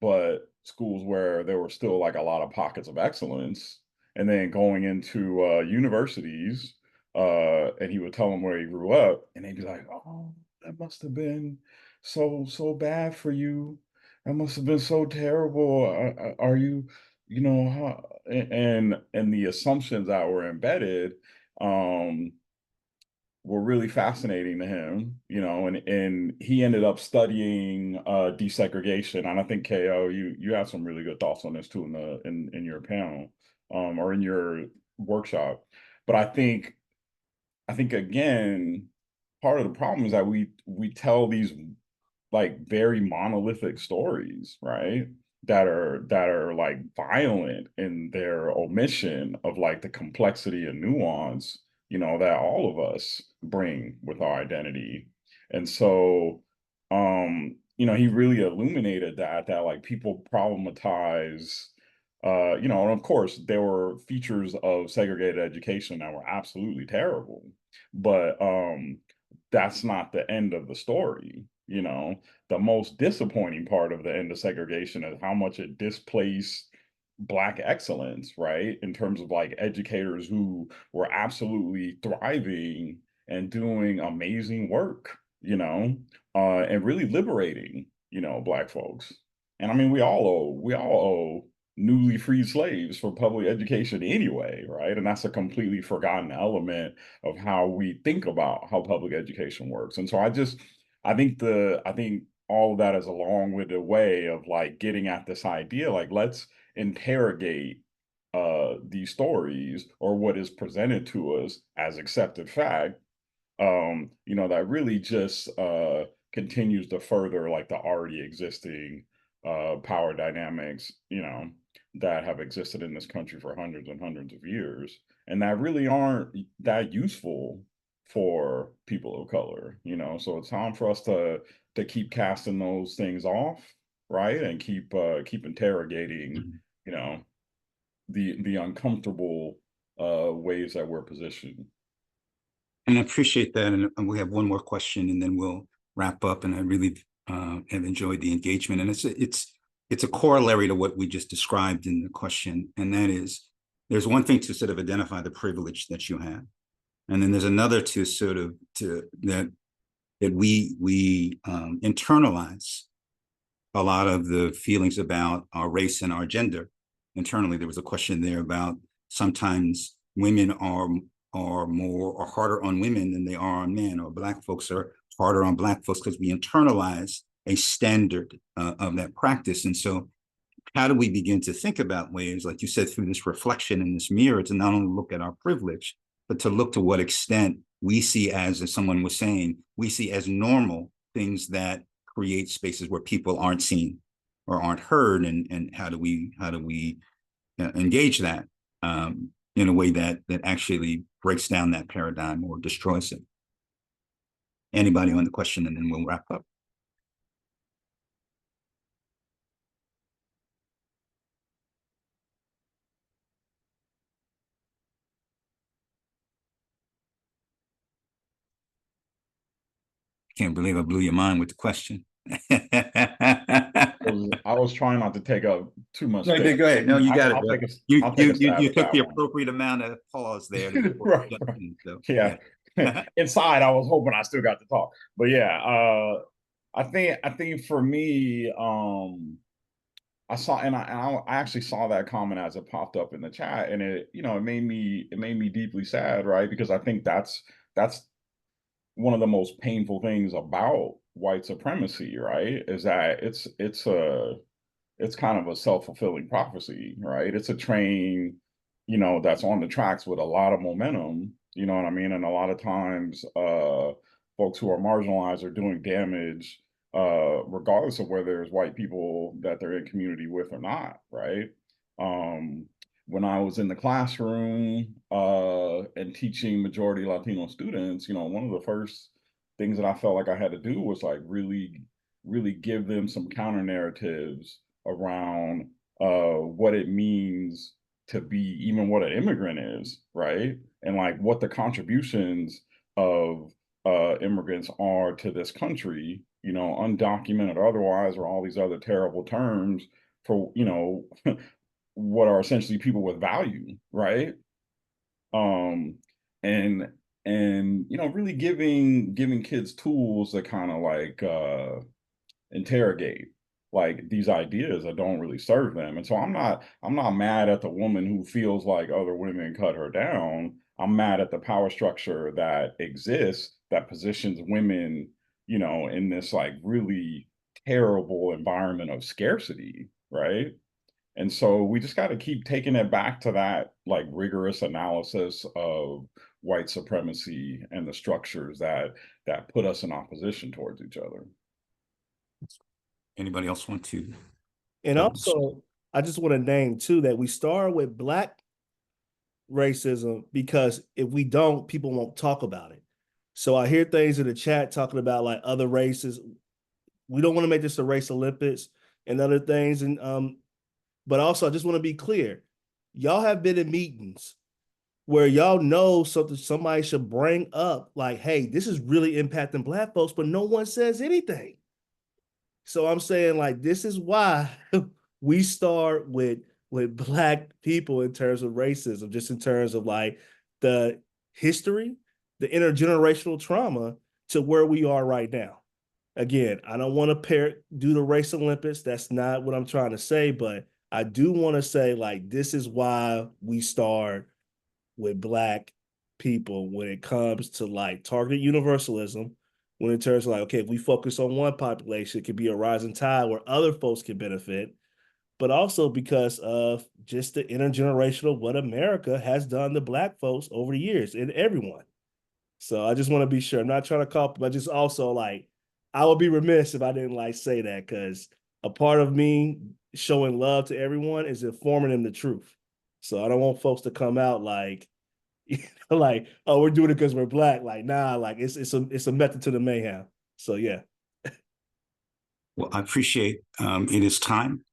but schools where there were still a lot of pockets of excellence, and then going into universities, and he would tell them where he grew up, and they'd be like, oh, that must have been so bad for you, that must have been so terrible. Are you, how, and the assumptions that were embedded were really fascinating to him, and he ended up studying desegregation. And I think KO, you have some really good thoughts on this too in your panel, or in your workshop. But I think again, part of the problem is that we tell these very monolithic stories, right? That are violent in their omission of the complexity and nuance, that all of us bring with our identity. And so, he really illuminated that people problematize, and of course there were features of segregated education that were absolutely terrible, but that's not the end of the story. The most disappointing part of the end of segregation is how much it displaced Black excellence, right? In terms of educators who were absolutely thriving and doing amazing work, and really liberating, Black folks. And I mean, we all owe newly freed slaves for public education anyway, right? And that's a completely forgotten element of how we think about how public education works. And so I think all of that is a long-winded way of getting at this idea, let's interrogate these stories, or what is presented to us as accepted fact, that really just continues to further the already existing power dynamics, that have existed in this country for hundreds and hundreds of years, and that really aren't that useful for people of color. So it's time for us to keep casting those things off, right? And keep interrogating, you know, the uncomfortable ways that we're positioned. And I appreciate that. And we have one more question and then we'll wrap up. And I really have enjoyed the engagement. And it's a corollary to what we just described in the question. And that is, there's one thing to sort of identify the privilege that you have. And then there's another to sort of that we internalize a lot of the feelings about our race and our gender. Internally, there was a question there about sometimes women are harder on women than they are on men, or Black folks are harder on Black folks because we internalize a standard of that practice. And so how do we begin to think about ways, like you said, through this reflection in this mirror, to not only look at our privilege, but to look to what extent we see as someone was saying, we see as normal things that create spaces where people aren't seen or aren't heard, and how do we engage that in a way that actually breaks down that paradigm or destroys it? Anybody on the question, and then we'll wrap up. Can't believe I blew your mind with the question. I was trying not to take up too much. No, go ahead. No, you got it. You took the one. appropriate amount of pause there. Right. So, yeah. Inside, I was hoping I still got to talk, but yeah, I think for me, I saw, and I actually saw that comment as it popped up in the chat, and it made me deeply sad, right? Because I think that's one of the most painful things about white supremacy, right? Is that it's kind of a self-fulfilling prophecy, right? It's a train, that's on the tracks with a lot of momentum, you know what I mean? And a lot of times, folks who are marginalized are doing damage, regardless of whether there's white people that they're in community with or not, right? When I was in the classroom and teaching majority Latino students, one of the first things that I felt like I had to do was like really give them some counter narratives around what it means to be, even what an immigrant is, right? And like what the contributions of immigrants are to this country, undocumented or otherwise, or all these other terrible terms for, what are essentially people with value, right? And really giving kids tools to kind of like interrogate like these ideas that don't really serve them. And so I'm not mad at the woman who feels like other women cut her down. I'm mad at the power structure that exists that positions women, in this like really terrible environment of scarcity, right? And so we just got to keep taking it back to that like rigorous analysis of white supremacy and the structures that put us in opposition towards each other. Anybody else want to? And also, I just want to name too that we start with Black racism because if we don't, people won't talk about it. So I hear things in the chat talking about like other races. We don't want to make this a race Olympics and other things. And but also I just want to be clear. Y'all have been in meetings where y'all know something somebody should bring up, like, hey, this is really impacting Black folks, but no one says anything. So I'm saying like this is why we start with Black people in terms of racism, just in terms of like the history, the intergenerational trauma to where we are right now. Again, I don't want to do the race Olympics. That's not what I'm trying to say, but I do want to say like this is why we start with Black people when it comes to like targeted universalism, when in terms of like, okay, if we focus on one population, it could be a rising tide where other folks can benefit, but also because of just the intergenerational, what America has done to Black folks over the years and everyone. So I just want to be sure. I'm not trying to call, but just also like, I would be remiss if I didn't like say that, because a part of me showing love to everyone is informing them the truth. So I don't want folks to come out like, like, oh, we're doing it because we're Black. Like, nah, like it's a method to the mayhem. So yeah. Well, I appreciate it is time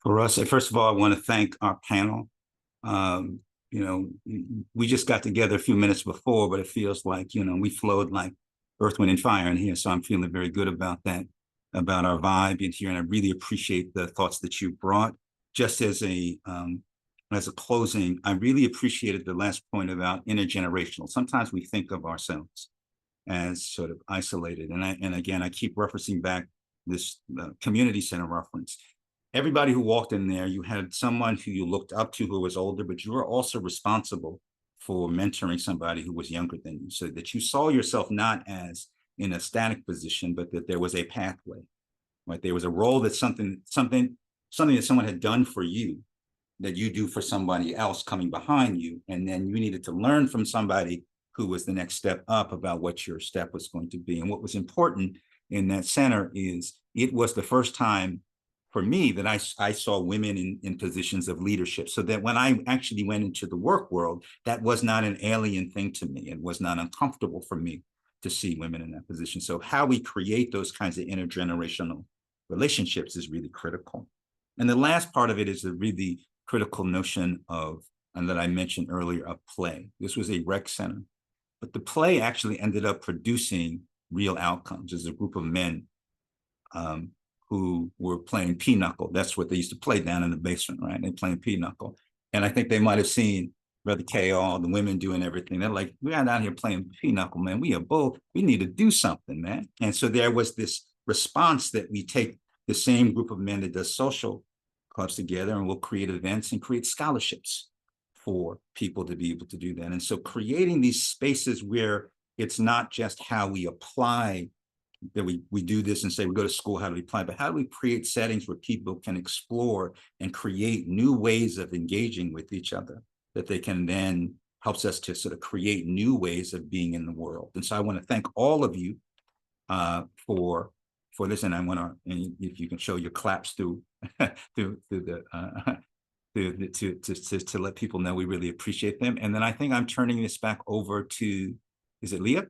for us. First of all, I want to thank our panel. You know, we just got together a few minutes before, but it feels like, you know, we flowed like earth, wind, and fire in here. So I'm feeling very good about that, about our vibe in here. And I really appreciate the thoughts that you brought. Just as a closing, I really appreciated the last point about intergenerational. Sometimes we think of ourselves as sort of isolated. And again, I keep referencing back this community center reference. Everybody who walked in there, you had someone who you looked up to who was older, but you were also responsible for mentoring somebody who was younger than you, so that you saw yourself not as in a static position, but that there was a pathway, right? There was a role that something that someone had done for you that you do for somebody else coming behind you. And then you needed to learn from somebody who was the next step up about what your step was going to be. And what was important in that center is it was the first time for me that I saw women in positions of leadership, so that when I actually went into the work world, that was not an alien thing to me. It was not uncomfortable for me to see women in that position. So how we create those kinds of intergenerational relationships is really critical. And the last part of it is the really critical notion of, and that I mentioned earlier, of play. This was a rec center, but the play actually ended up producing real outcomes. There's a group of men who were playing pinochle. That's what they used to play down in the basement, right? They playing pinochle. And I think they might have seen Brother K, all the women doing everything. They're like, we're not out here playing pinochle, man. We need to do something, man. And so there was this response that we take the same group of men that does social clubs together, and we'll create events and create scholarships for people to be able to do that. And so creating these spaces where it's not just how we apply, that we do this and say we go to school, how do we apply, but how do we create settings where people can explore and create new ways of engaging with each other, that they can then helps us to sort of create new ways of being in the world. And so I want to thank all of you for this, and I want to, and if you can show your claps through through the to let people know we really appreciate them. And then I think I'm turning this back over to, is it Leah,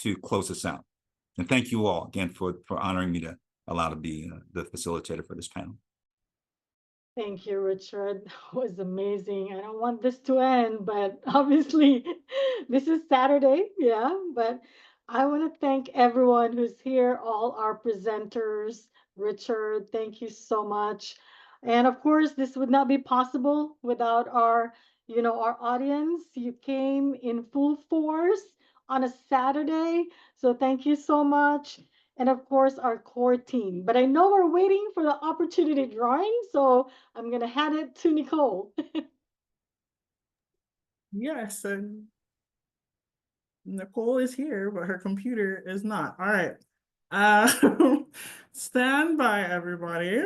to close us out. And thank you all again for honoring me to allow to be the facilitator for this panel. Thank you, Richard. That was amazing. I don't want this to end, but obviously this is Saturday, yeah. But I want to thank everyone who's here, all our presenters. Richard, thank you so much. And of course, this would not be possible without our, our audience. You came in full force on a Saturday. So thank you so much. And of course, our core team. But I know we're waiting for the opportunity drawing, so I'm going to hand it to Nicole. Yes, and Nicole is here, but her computer is not. All right. Stand by, everybody.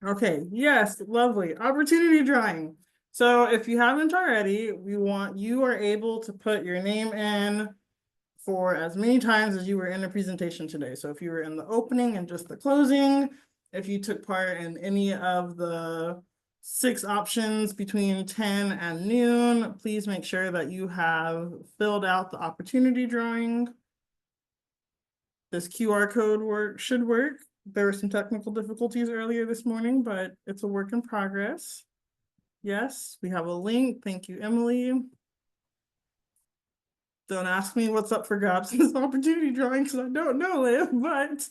Okay, yes, lovely. Opportunity drawing. So if you haven't already, you are able to put your name in for as many times as you were in the presentation today. So if you were in the opening and just the closing, if you took part in any of the 6 options between 10 and noon, please make sure that you have filled out the opportunity drawing. This QR code should work. There were some technical difficulties earlier this morning, but it's a work in progress. Yes, we have a link. Thank you, Emily. Don't ask me what's up for grabs in this opportunity drawing because I don't know, Liv, but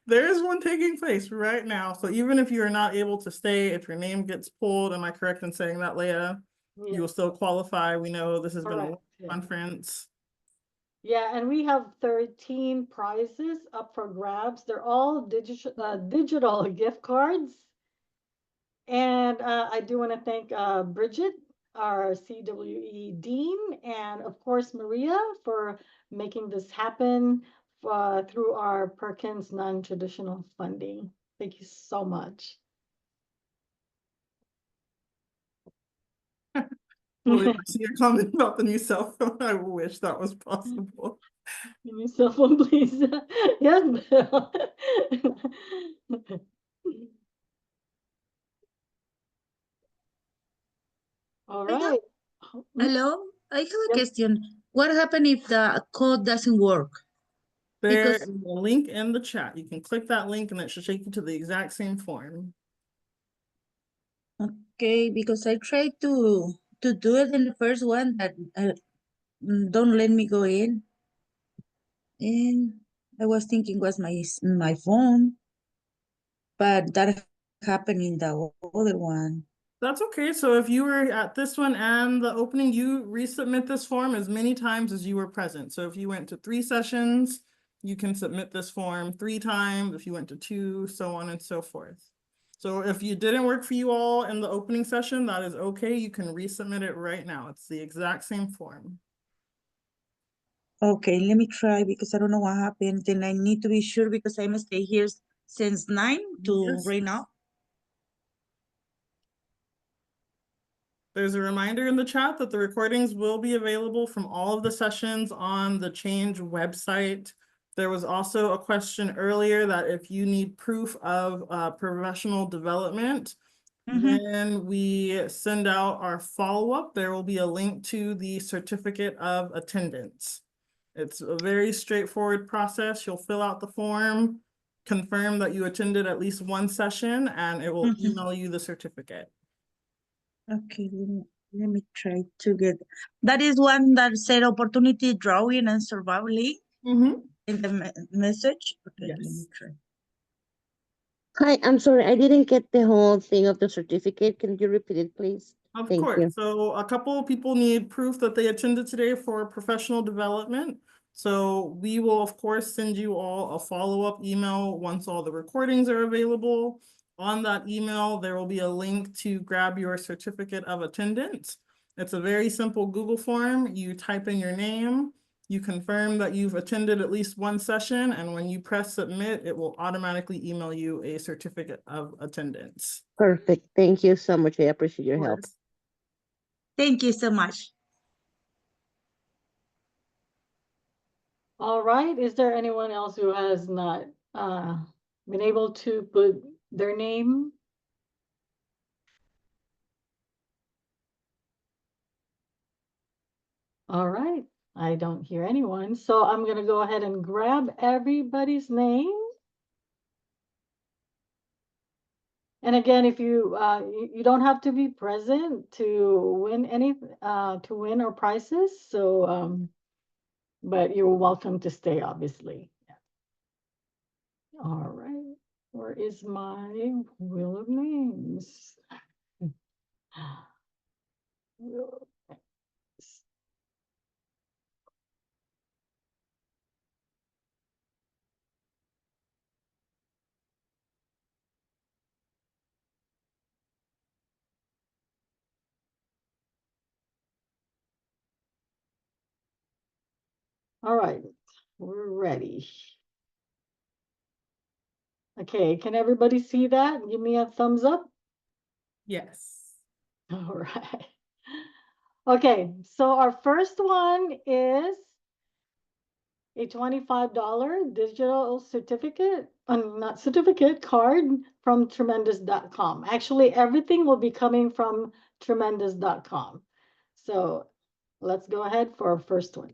there is one taking place right now. So even if you are not able to stay, if your name gets pulled, am I correct in saying that, Leah? Yeah. You will still qualify. We know this has Correct. been a conference. Yeah, and we have 13 prizes up for grabs. They're all digital gift cards. And I do want to thank Bridget, our CWE Dean, and of course, Maria for making this happen through our Perkins non-traditional funding. Thank you so much. Well, I see your comment about the new cell phone. I wish that was possible. New cell phone, please. Yes, Bill. All right. Hello, I have a Yes. question. What happens if the code doesn't work? There Because- is a link in the chat. You can click that link and it should take you to the exact same form. Okay, because I tried to do it in the first one that don't let me go in. And I was thinking was my phone, but that happened in the other one. That's okay. So if you were at this one and the opening, you resubmit this form as many times as you were present. So if you went to 3 sessions, you can submit this form 3 times. If you went to 2, so on and so forth. So if you didn't work for you all in the opening session, that is okay. You can resubmit it right now. It's the exact same form. Okay, let me try because I don't know what happened. Then I need to be sure because I'm stay here since 9 to Yes. right now. There's a reminder in the chat that the recordings will be available from all of the sessions on the Change website. There was also a question earlier that if you need proof of professional development, when we send out our follow-up, there will be a link to the certificate of attendance. It's a very straightforward process. You'll fill out the form, confirm that you attended at least 1 session, and it will email you the certificate. Okay, let me try to get. That is one that said opportunity drawing and surviving in the message. Okay, let me try. Hi, I'm sorry, I didn't get the whole thing of the certificate. Can you repeat it, please? Of Thank course. you. So a couple of people need proof that they attended today for professional development. So we will, of course, send you all a follow-up email once all the recordings are available. On that email, there will be a link to grab your certificate of attendance. It's a very simple Google form. You type in your name, you confirm that you've attended at least 1 session, and when you press submit, it will automatically email you a certificate of attendance. Perfect. Thank you so much. I appreciate your help. Thank you so much. All right. Is there anyone else who has not been able to put their name? All right. I don't hear anyone. So I'm going to go ahead and grab everybody's name. And again, if you you don't have to be present to win to win our prizes. So but you're welcome to stay, obviously. All right. Where is my wheel of names? Wheel of names. All right, we're ready. Okay, can everybody see that? Give me a thumbs up. Yes. All right. Okay, so our first one is a $25 digital certificate, not certificate, card from tremendous.com. Actually, everything will be coming from tremendous.com. So let's go ahead for our first one.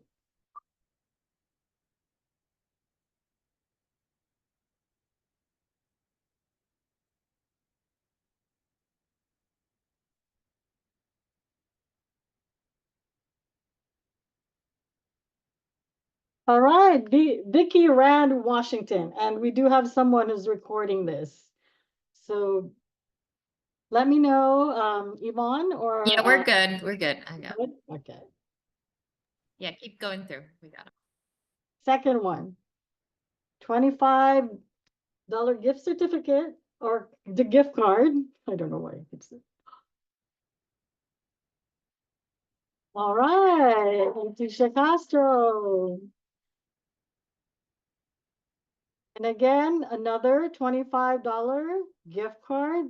All right, Vicky Rand, Washington, and we do have someone who's recording this. So let me know, Yvonne, or Yeah, we're good. We're good. I got it. Okay. Yeah, keep going through. We got it. Second one, $25 gift certificate or the gift card. I don't know why it's. All right, Leticia Castro. And again, another $25 gift card.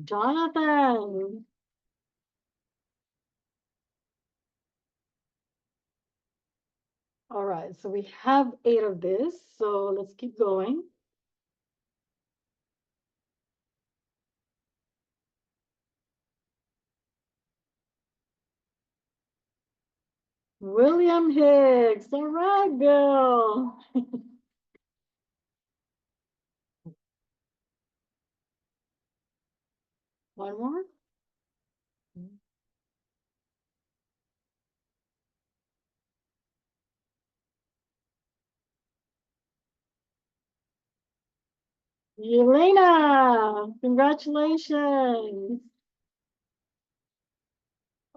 Jonathan. All right, so we have 8 of this, so let's keep going. William Hicks. All right, Bill. One more. Elena, congratulations.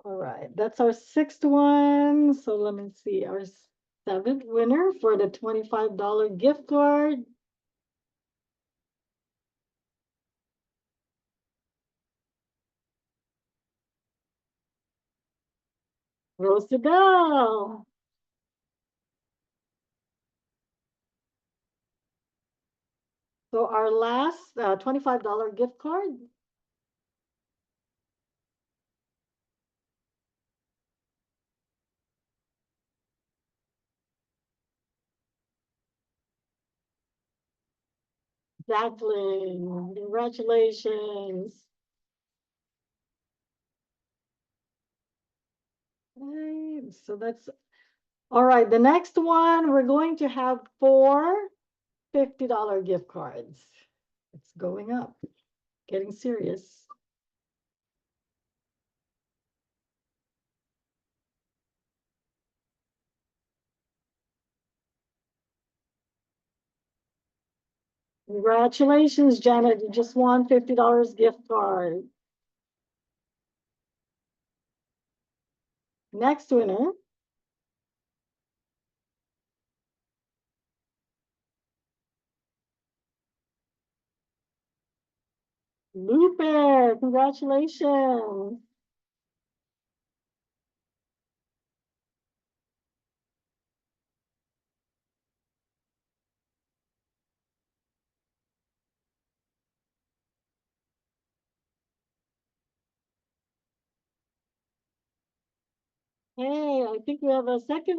All right, that's our sixth one. So let me see, our seventh winner for the $25 gift card. Rosabelle. So our last $25 gift card. Jacqueline, congratulations. Okay, so that's all right. The next one, we're going to have 4 $50 gift cards. It's going up, getting serious. Congratulations, Janet. You just won $50 gift card. Next winner. Lupe, congratulations. Hey, I think we have a second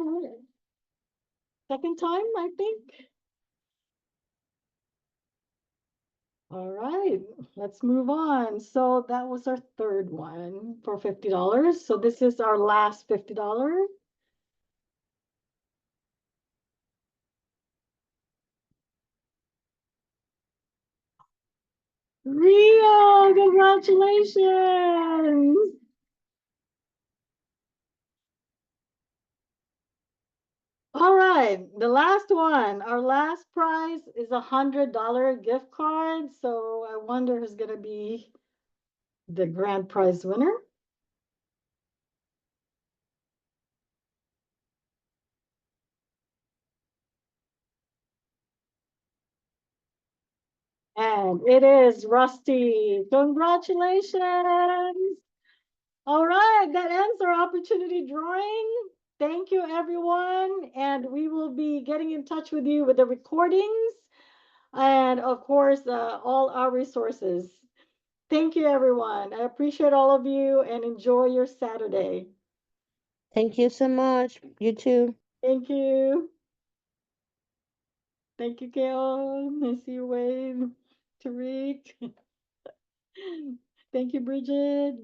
time, I think. All right, let's move on. So that was our third one for $50. So this is our last $50. Rio, congratulations. All right, the last one, our last prize is a $100 gift card. So I wonder who's gonna be the grand prize winner. And it is Rusty. Congratulations. All right, that ends our opportunity drawing. Thank you, everyone. And we will be getting in touch with you with the recordings and, of course, all our resources. Thank you, everyone. I appreciate all of you and enjoy your Saturday. Thank you so much. You too. Thank you. Thank you, Gail. I see you, Wade. Tariq. Thank you, Bridget.